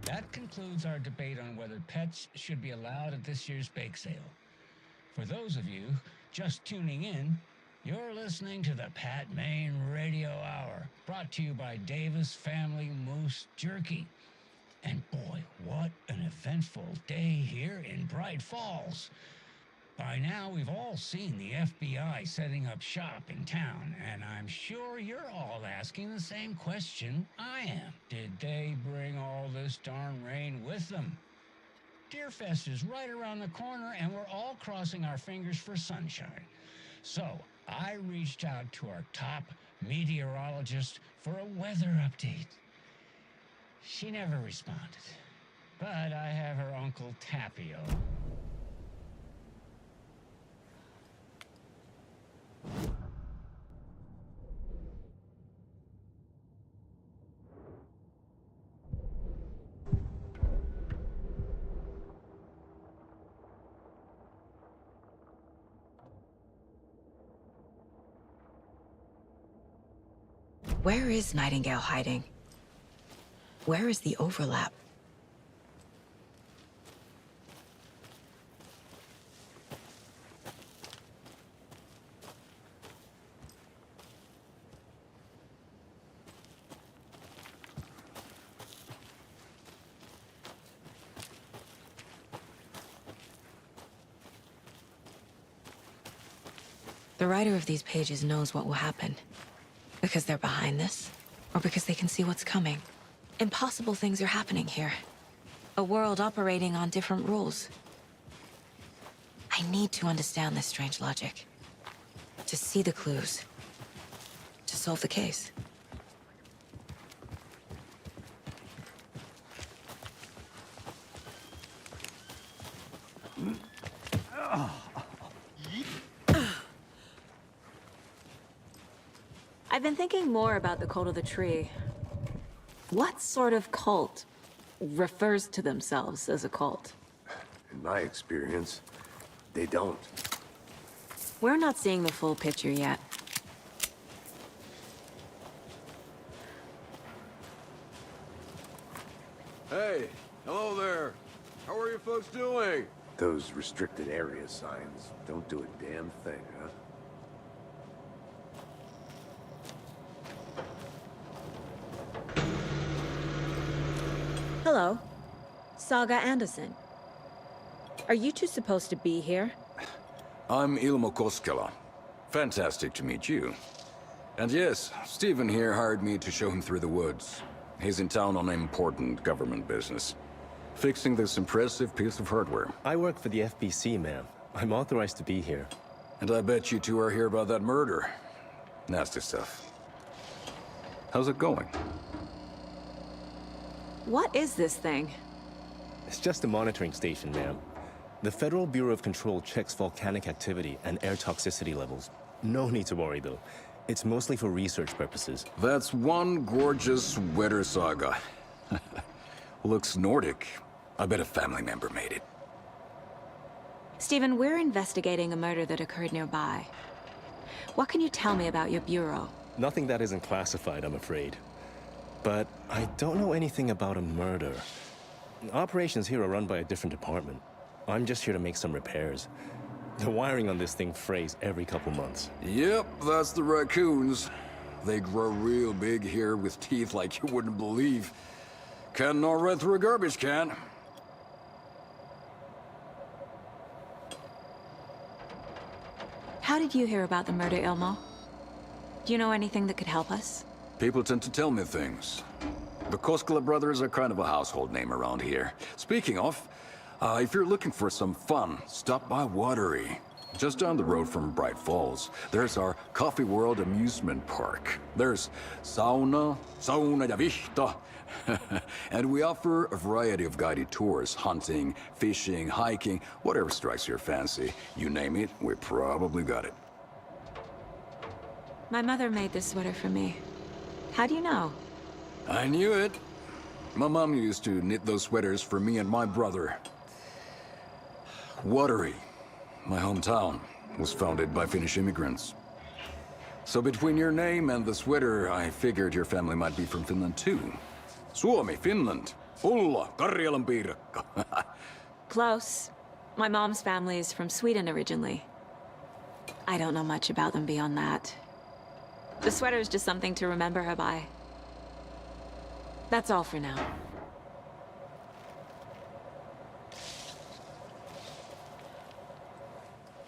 That concludes our debate on whether pets should be allowed at this year's bake sale. For those of you just tuning in, you're listening to the Pat Maine Radio Hour, brought to you by Davis Family Moose Jerky. And boy, what an eventful day here in Bright Falls. By now, we've all seen the FBI setting up shop in town, and I'm sure you're all asking the same question I am. Did they bring all this darn rain with them? Deerfest is right around the corner, and we're all crossing our fingers for sunshine. So, I reached out to our top meteorologist for a weather update. She never responded, but I have her Uncle Tapio. Where is Nightingale hiding? Where is the overlap? The writer of these pages knows what will happen. Because they're behind this, or because they can see what's coming. Impossible things are happening here. A world operating on different rules. I need to understand this strange logic. To see the clues. To solve the case. I've been thinking more about the cult of the tree. What sort of cult refers to themselves as a cult? In my experience, they don't. We're not seeing the full picture yet. Hey, hello there. How are you folks doing? Those restricted area signs don't do a damn thing, huh? Hello. Saga Anderson. Are you two supposed to be here? I'm Ilmo Koskela. Fantastic to meet you. And yes, Stephen here hired me to show him through the woods. He's in town on important government business. Fixing this impressive piece of hardware. I work for the FBC, ma'am. I'm authorized to be here. And I bet you two are here about that murder. Nasty stuff. How's it going? What is this thing? It's just a monitoring station, ma'am. The Federal Bureau of Control checks volcanic activity and air toxicity levels. No need to worry, though. It's mostly for research purposes. That's one gorgeous sweater, Saga. Looks Nordic. I bet a family member made it. Stephen, we're investigating a murder that occurred nearby. What can you tell me about your bureau? Nothing that isn't classified, I'm afraid. But I don't know anything about a murder. Operations here are run by a different department. I'm just here to make some repairs. The wiring on this thing frays every couple months. Yep, that's the raccoons. They grow real big here with teeth like you wouldn't believe. Can't gnaw right through a garbage can. How did you hear about the murder, Ilmo? Do you know anything that could help us? People tend to tell me things. The Koskela brothers are kind of a household name around here. Speaking of, if you're looking for some fun, stop by Watery. Just down the road from Bright Falls, there's our Coffee World amusement park. There's sauna ja vihta. And we offer a variety of guided tours, hunting, fishing, hiking, whatever strikes your fancy. You name it, we probably got it. My mother made this sweater for me. How do you know? I knew it. My mom used to knit those sweaters for me and my brother. Watery, my hometown, was founded by Finnish immigrants. So between your name and the sweater, I figured your family might be from Finland too. Suomi, Finland. Ulla, Karjalan piirakka. Close. My mom's family is from Sweden originally. I don't know much about them beyond that. The sweater is just something to remember her by. That's all for now.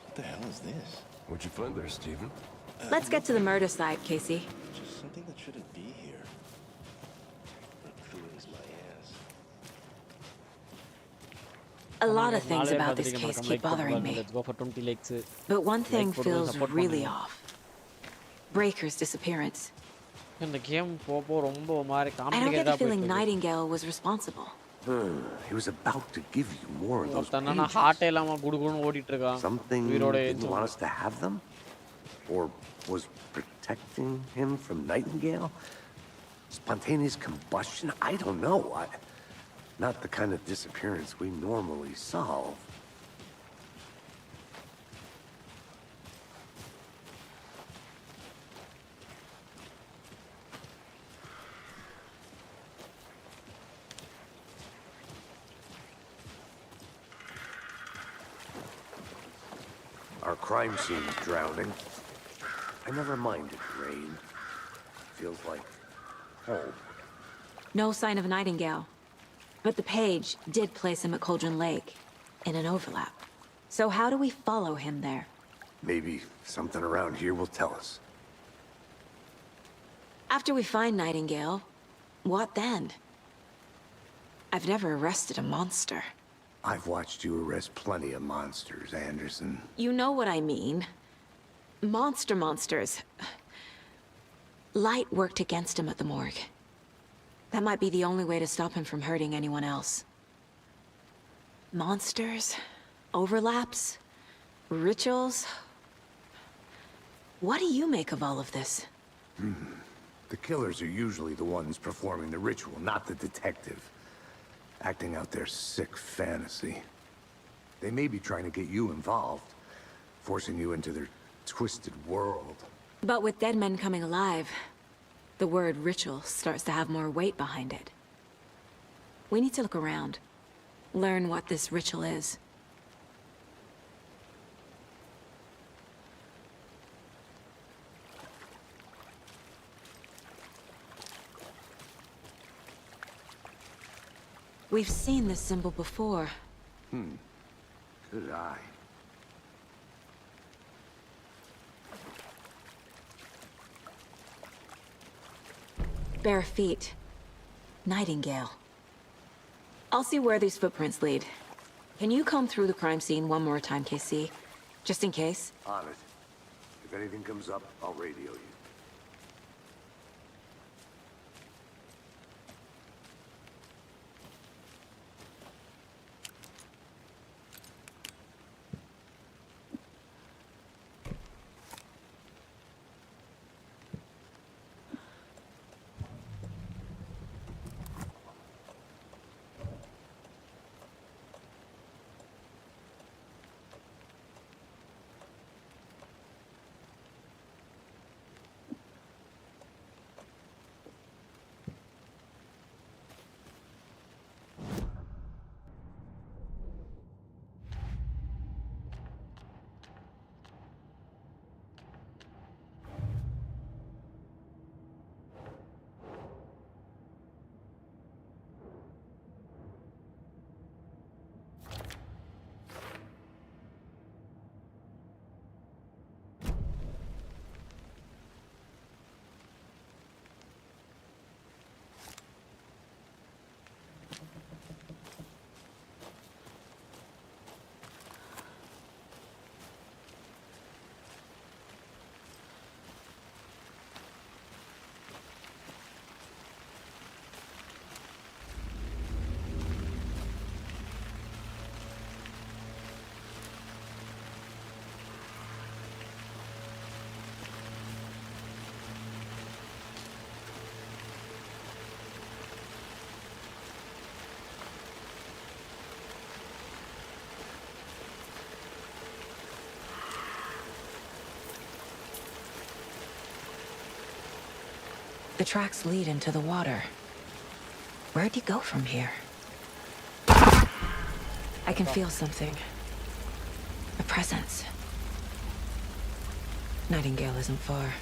What the hell is this? What'd you find there, Stephen? Let's get to the murder site, Casey. Just something that shouldn't be here. Feelings my ass. A lot of things about this case keep bothering me. Let's go for 20 likes. But one thing Like feels support really பண்ணுங்க. off. Breaker's disappearance. இந்த game போக ரொம்ப மாதிரி I don't get காம்ப்ளிகேட்டடா the feeling போயிட்டு Nightingale was responsible. He was about to give you more of those தன்னனா pages. Heart இல்லாம குடுகுடுன்னு ஓடிட்டு இருக்கான் Something உயிரோட didn't want us to have them? Or was protecting him from Nightingale? Spontaneous combustion? I don't know. Not the kind of disappearance we normally solve. Our crime scene's drowning. I never minded rain. Feels like home. No sign of Nightingale. But the page did place him at Cauldron Lake, in an overlap. So how do we follow him there? Maybe something around here will tell us. After we find Nightingale, what then? I've never arrested a monster. I've watched you arrest plenty of monsters, Anderson. You know what I mean. Monsters. Light worked against him at the morgue. That might be the only way to stop him from hurting anyone else. Monsters? Overlaps? Rituals? What do you make of all of this? The killers are usually the ones performing the ritual, not the detective. Acting out their sick fantasy. They may be trying to get you involved, forcing you into their twisted world. But with dead men coming alive, the word ritual starts to have more weight behind it. We need to look around, learn what this ritual is. We've seen this symbol before. Good eye. Bare feet. Nightingale. I'll see where these footprints lead. Can you comb through the crime scene one more time, KC? Just in case? On it. If anything comes up, I'll radio you. The tracks lead into the water. Where'd he go from here? I can feel something. A presence. Nightingale isn't far.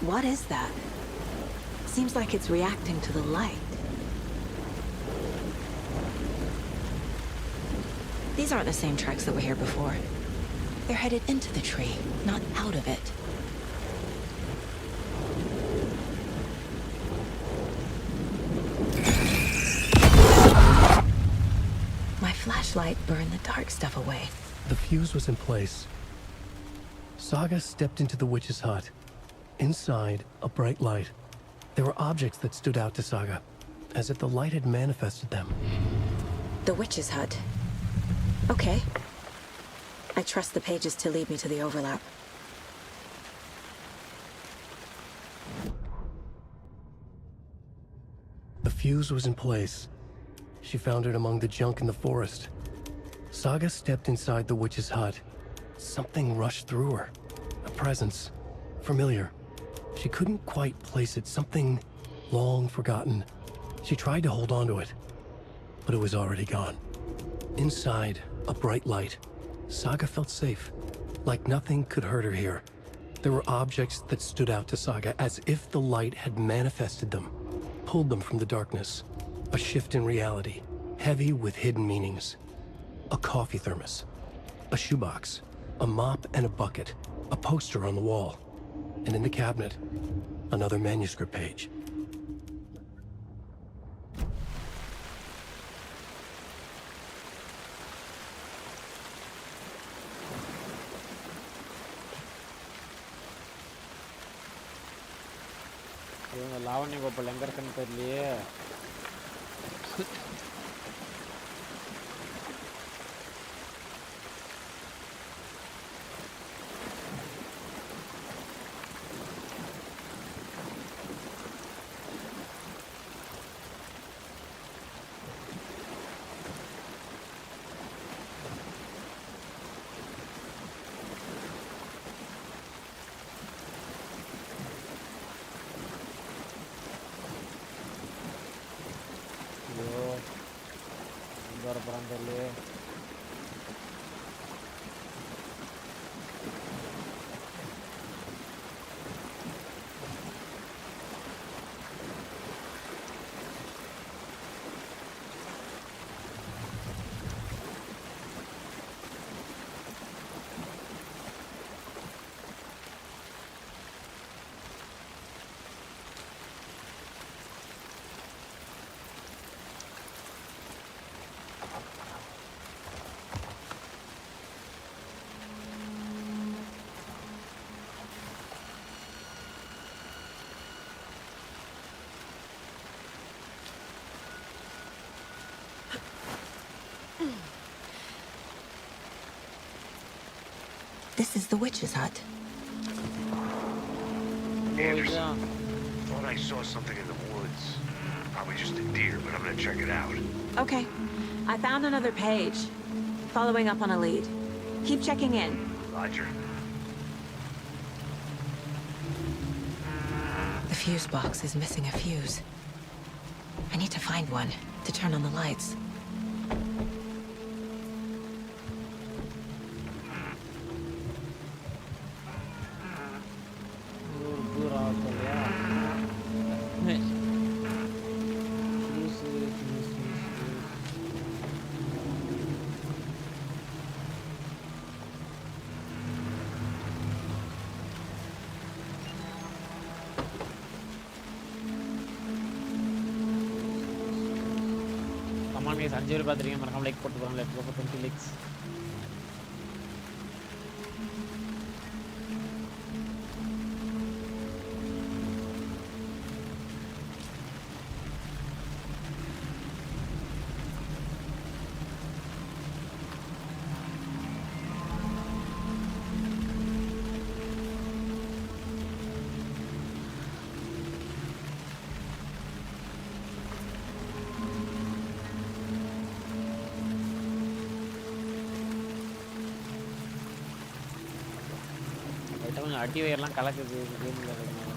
What is that? Seems like it's reacting to the light. These aren't the same tracks that were here before. They're headed into the tree, not out of it. My flashlight burned the dark stuff away. The fuse was in place. Saga stepped into the witch's hut. Inside, a bright light. There were objects that stood out to Saga, as if the light had manifested them. The witch's hut. Okay. I trust the pages to lead me to the overlap. The fuse was in place. She found it among the junk in the forest. Saga stepped inside the witch's hut. Something rushed through her. A presence. Familiar. She couldn't quite place it. Something long forgotten. She tried to hold on to it, but it was already gone. Inside, a bright light. Saga felt safe, like nothing could hurt her here. There were objects that stood out to Saga as if the light had manifested them. pulled them from the darkness. A shift in reality, heavy with hidden meanings. A coffee thermos, a shoebox, a mop and a bucket, a poster on the wall, and in the cabinet, another manuscript page. லாவண்ய Gopal எங்க இருக்குன்னு தெரியலையே. This is the witch's hut. Anderson, thought I saw something in the woods. Probably just a deer, but I'm gonna check it out. Okay. I found another page. Following up on a lead. Keep checking in. Roger. The fuse box is missing a fuse. I need to find one to turn on the lights. guys, 5 பேர் பாத்துறீங்க, மறக்காம like போட்டு போறோம். Let's go for 20 likes. அடி வயர்லாம் கலக்குது கேம்ல இருக்கிறதுனால.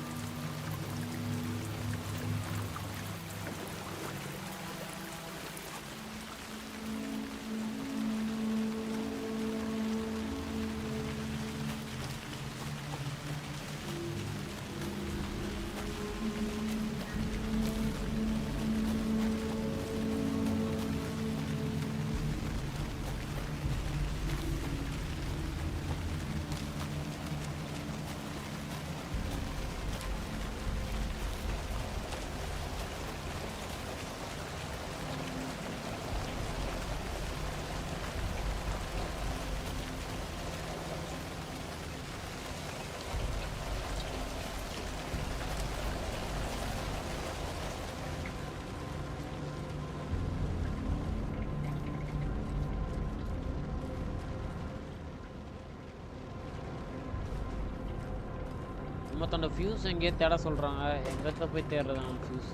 மொத்தம் ஃபியூஸ் எங்கேயே தேட சொல்றாங்க. எங்கத்த போய் தேடுறது அந்த fuse?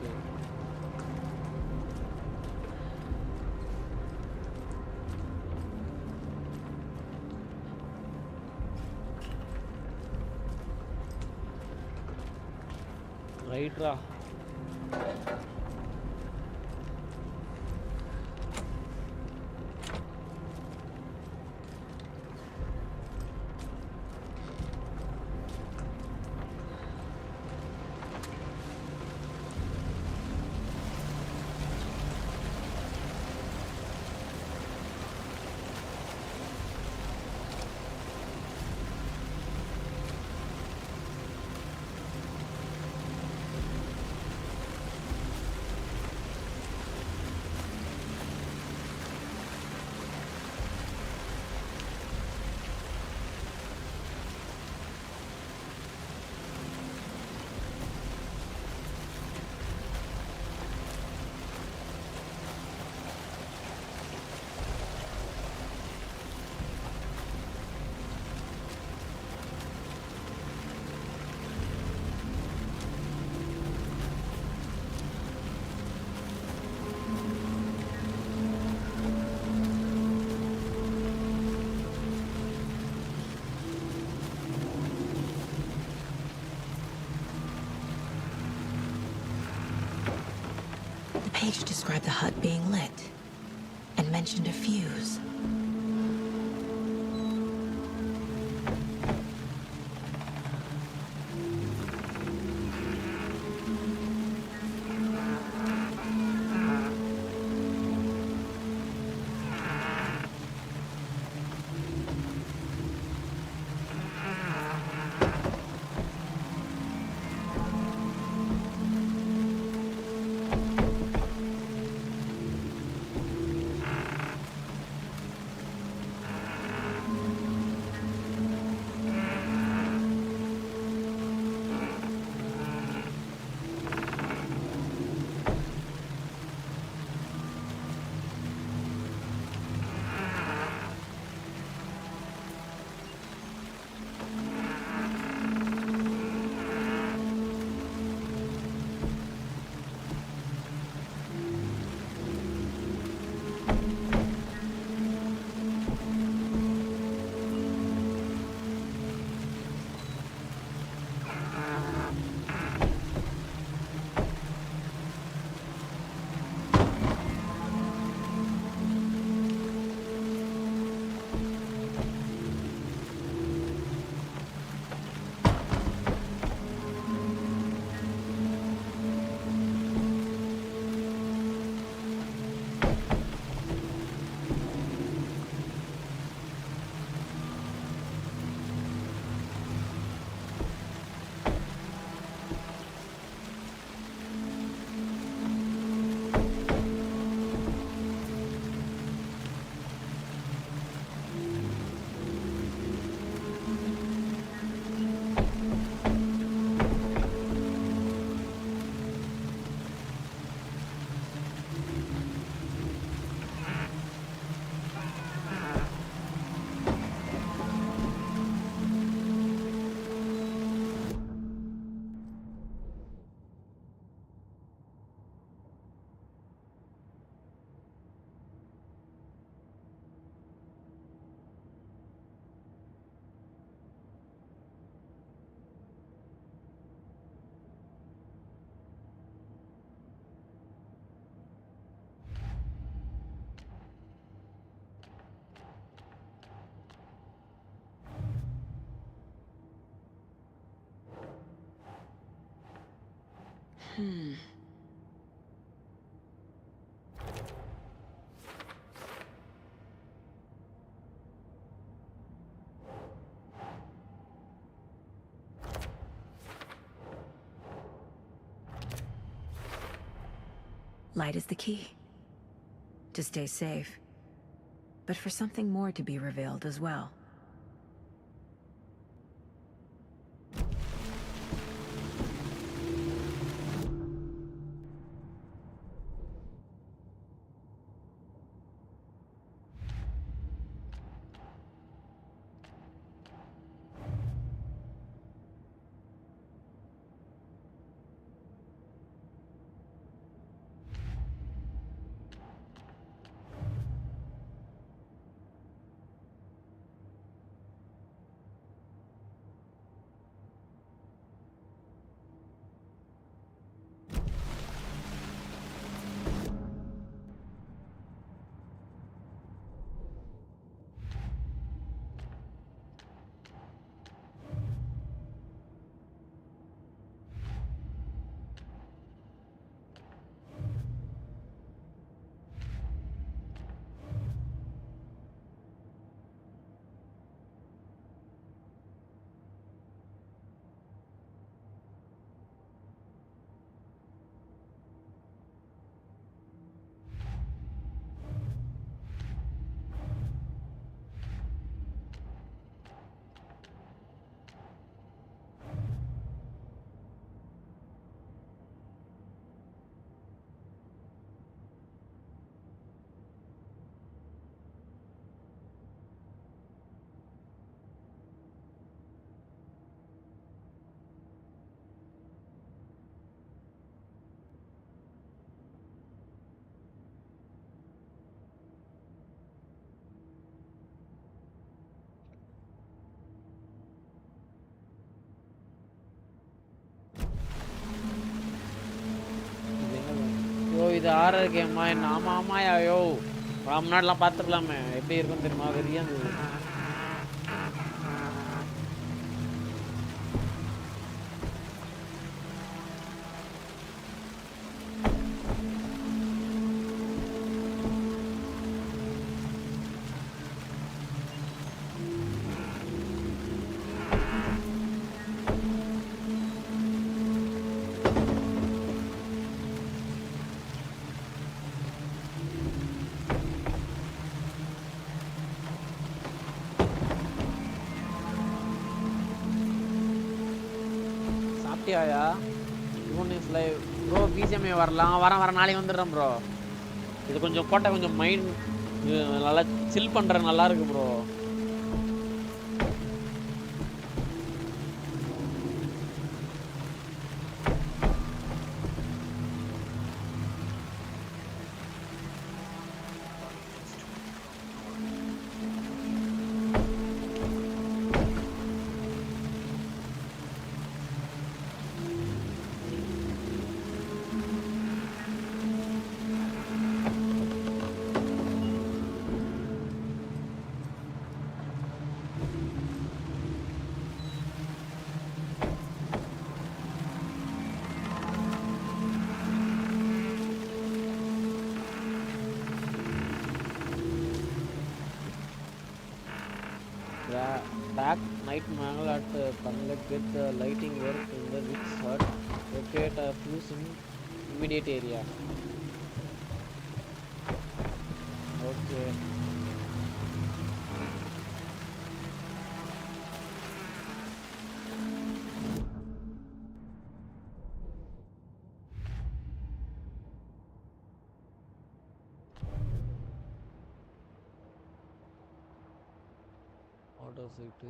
ரைட்ரா Page described the hut being lit and mentioned a fuse. Light is the key. To stay safe. But for something more to be revealed as well. இது ஹாரர் கேமா என்ன? ஆமா ஆமாயா யோ, முன்னாடிலாம் பார்த்துக்கலாமே, எப்படி இருக்குன்னு தெரியுமா? வெறியா இருந்தது. சாப்பிட்டியாயா? ப்ரோ பிஜிஎம்ஐ வரலாம், வரேன் நாளைக்கு வந்துடுறேன் ப்ரோ. இது கொஞ்சம் போட்டால் கொஞ்சம் மைண்ட் நல்லா சில் பண்ணுற நல்லா இருக்கு bro. Dark night mangle at Pangat with lighting work in the witch hut. Locate a fuse in immediate area. Okay. Auto site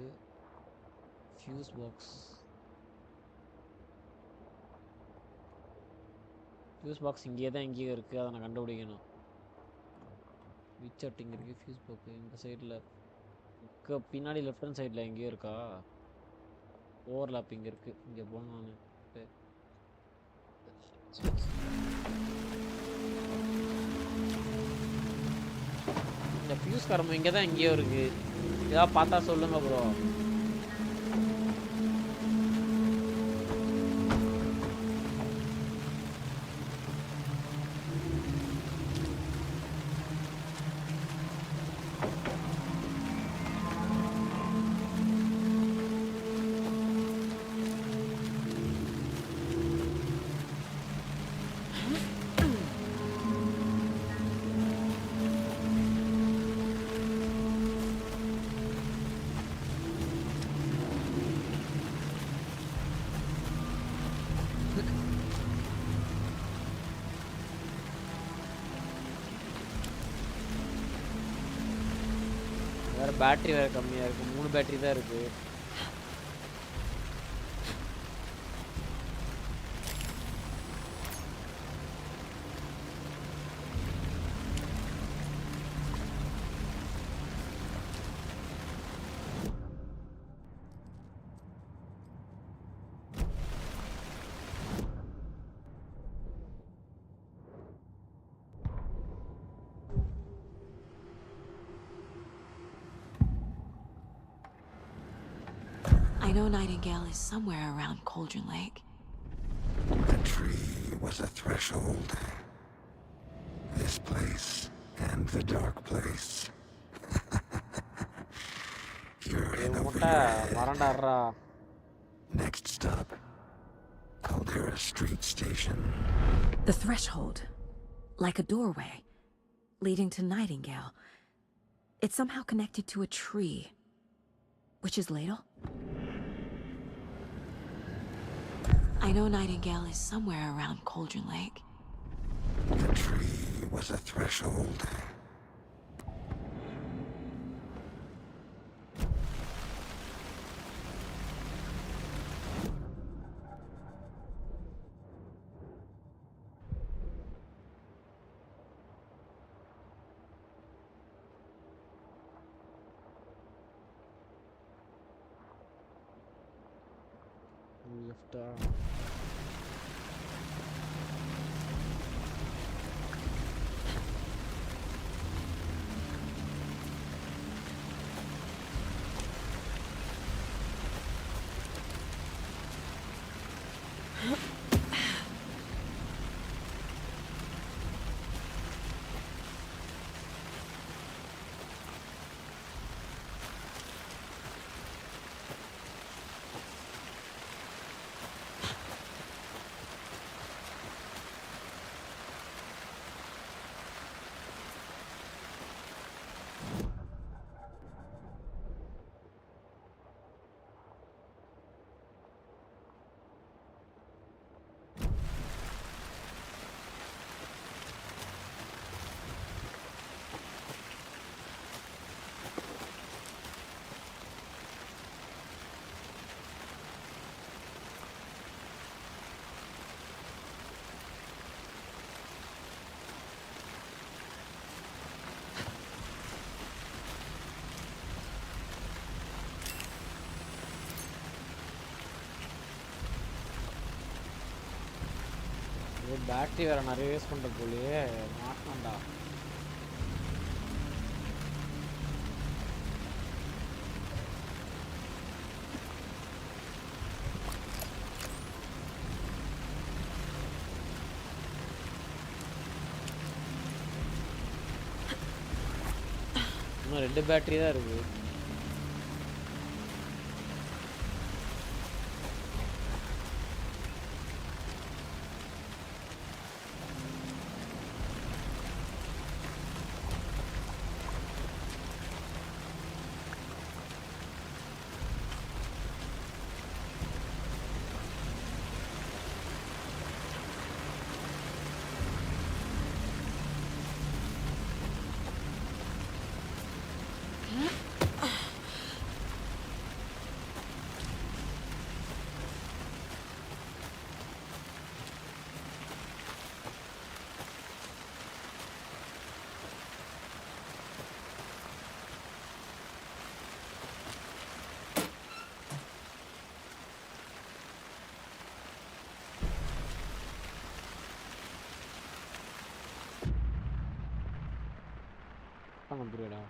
fuse box. Fuse box இங்கே தான் எங்கேயோ இருக்கு, அதை நான் கண்டுபிடிக்கணும். விச் அட்டிங் இருக்கு ஃபியூஸ் பாக்ஸ் இந்த சைடில் பின்னாடி லெஃப்ட் ஹேண்ட் சைடில் எங்கேயோ இருக்கா? ஓவர்லாப்பிங் இருக்கு, இங்கே போகணும் நான். இந்த ஃபியூஸ் கரம்பு இங்கே தான் எங்கேயோ இருக்கு, ஏதாவது பார்த்தா சொல்லுங்க ப்ரோ. வேறு பேட்ரி வேறு கம்மியாக இருக்குது, 3 பேட்ரி தான் இருக்குது. I know Nightingale is somewhere around Cauldron Lake. The tree was a threshold. This place and the dark place. You're in over your head. Next stop, Caldera Street Station. The threshold, like a doorway, leading to Nightingale. It's somehow connected to a tree. Which is Ladle? I know Nightingale is somewhere around Cauldron Lake. The tree was a threshold. Left battery வேற நிறைய use பண்ற போலயே மாட்டோம்டா. இன்னும் 2 battery தான் இருக்கு. வந்துடுடா.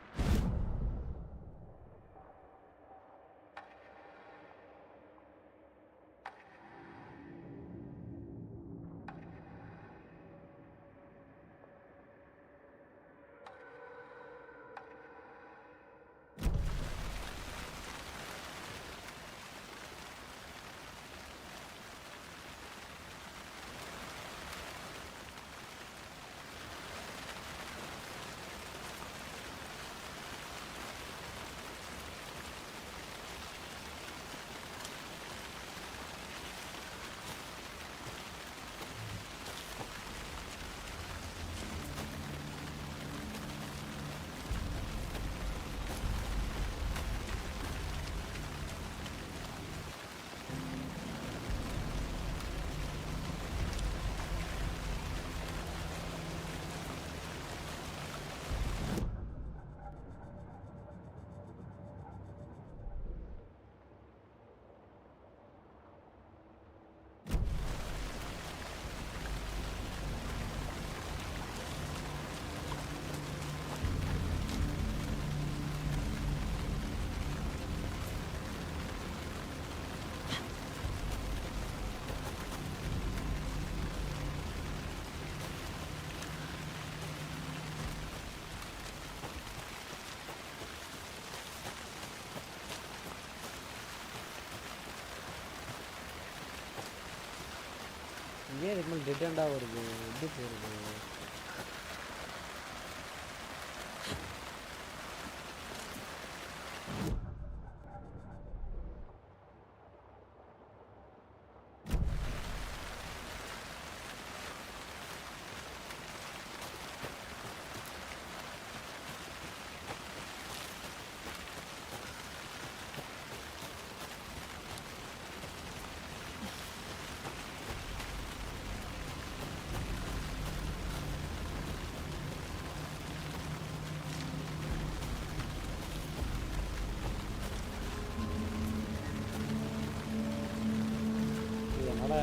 ஏன் இதுக்கு மேலே டெட் எண்டாக வருது? எப்படி போகிறது?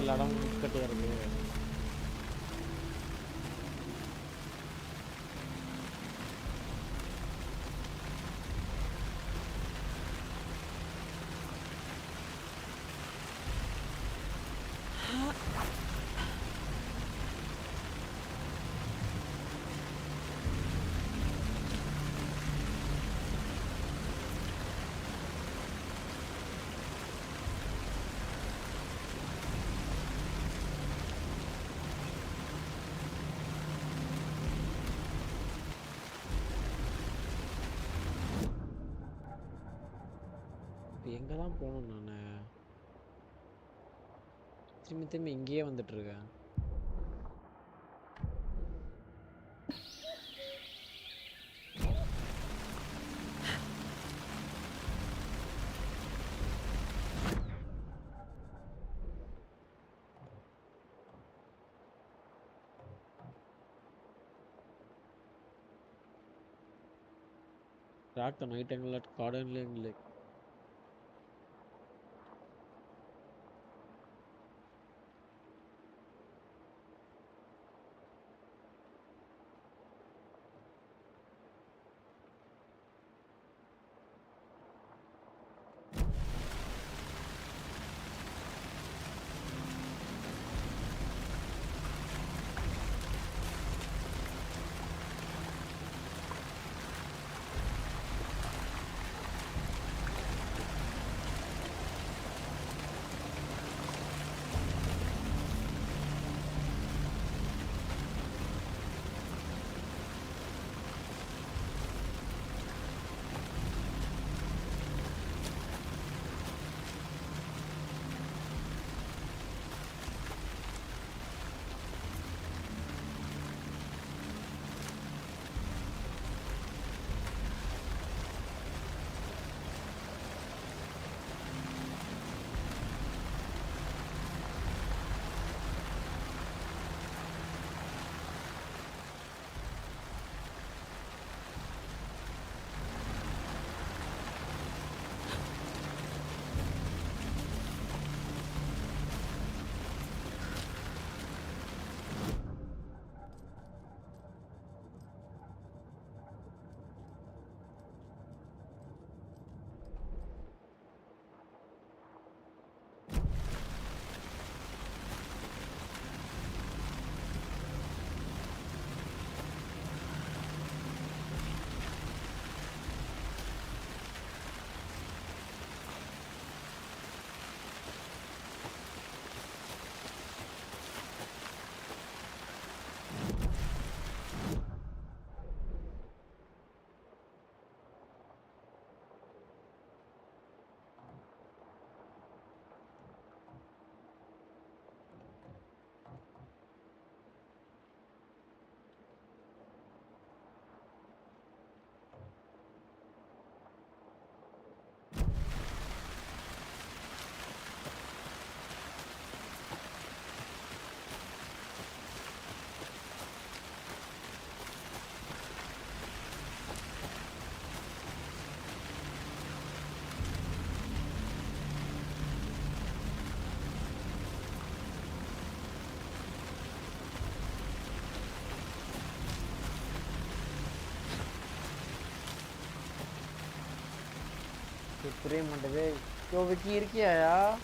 எல்லா இடமும் கட்டி இருக்கு. எங்கே தான் போகணும்? நான் திரும்பி திரும்பி இங்கேயே வந்துட்டுருக்கேன். Track the night angle at Cardinal Lake. Supreme Monday. Yo, Vicky, क्या यार?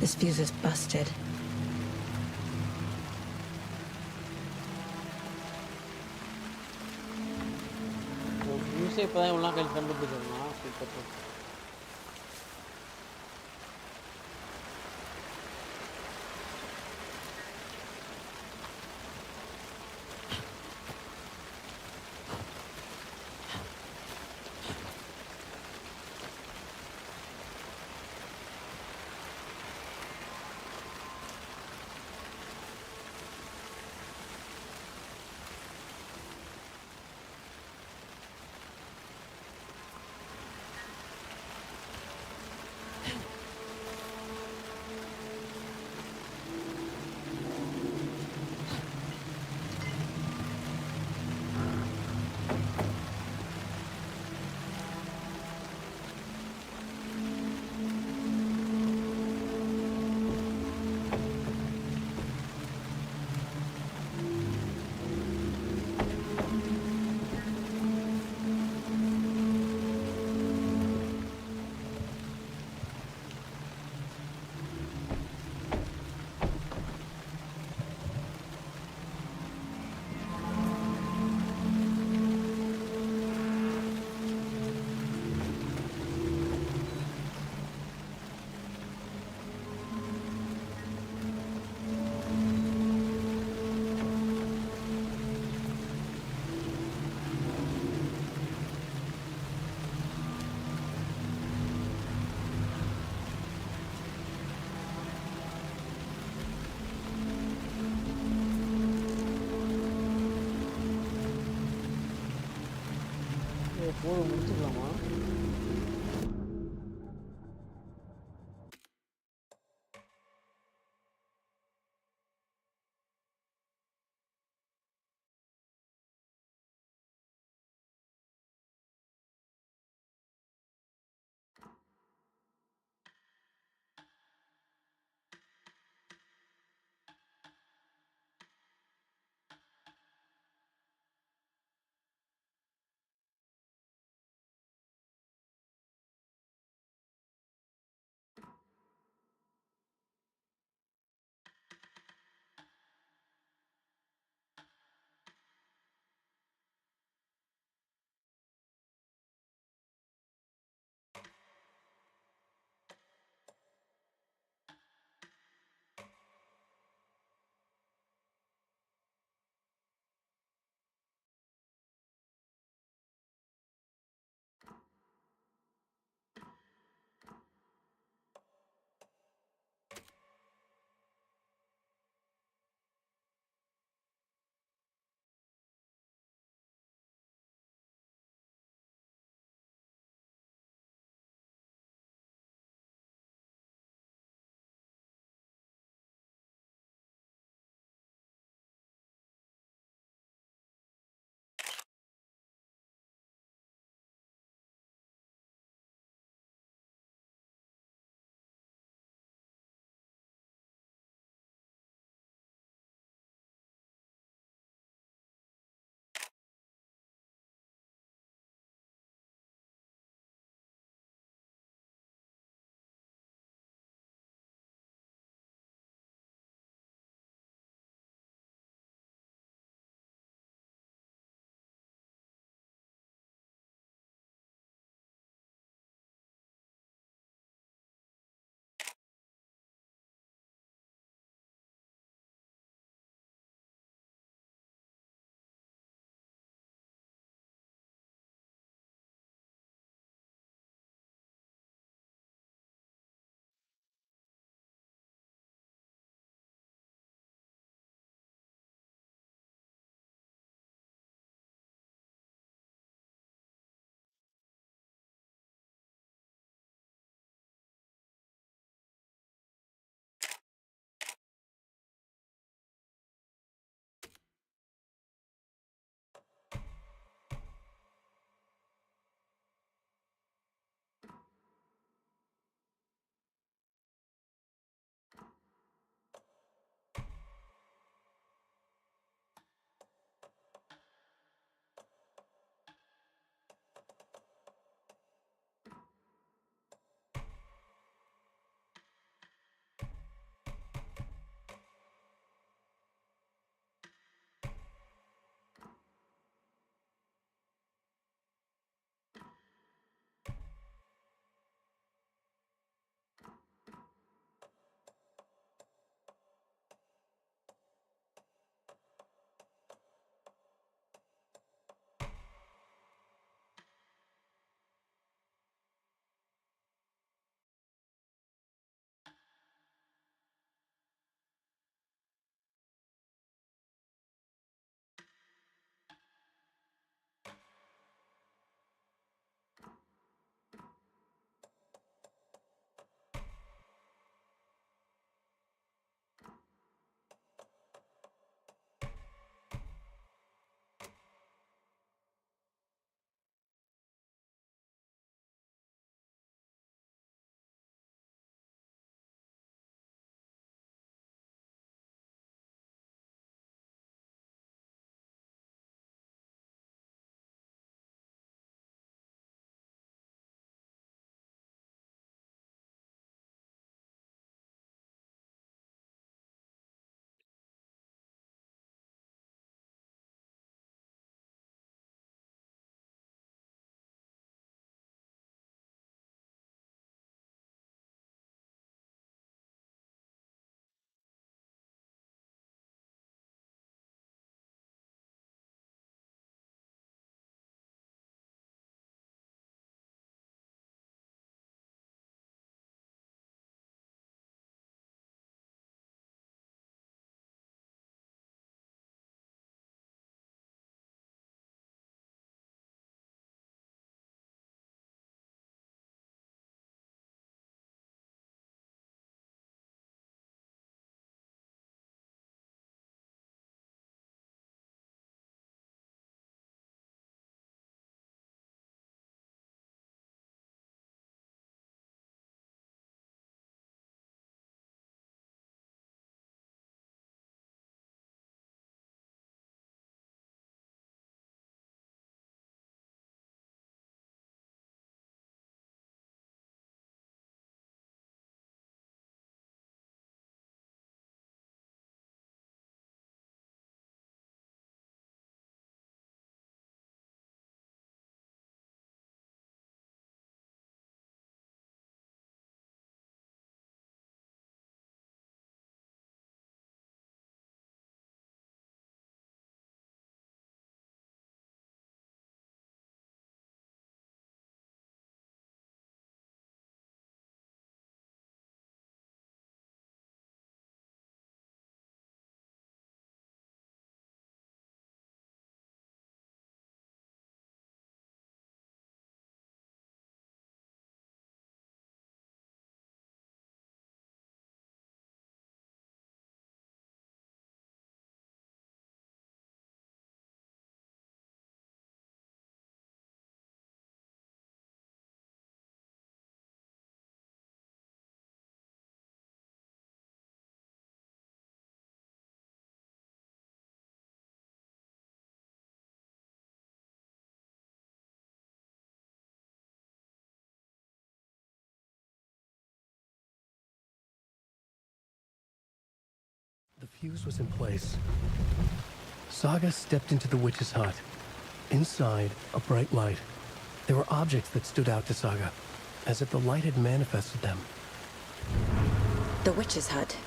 This fuse is busted. You say pata hai unna kal kandupidana super. போதும் முடிச்சுக்கலாமா? fuse was in place. Saga stepped into the witch's hut. Inside, a bright light. There were objects that stood out to Saga, as if the light had manifested them. The witch's hut.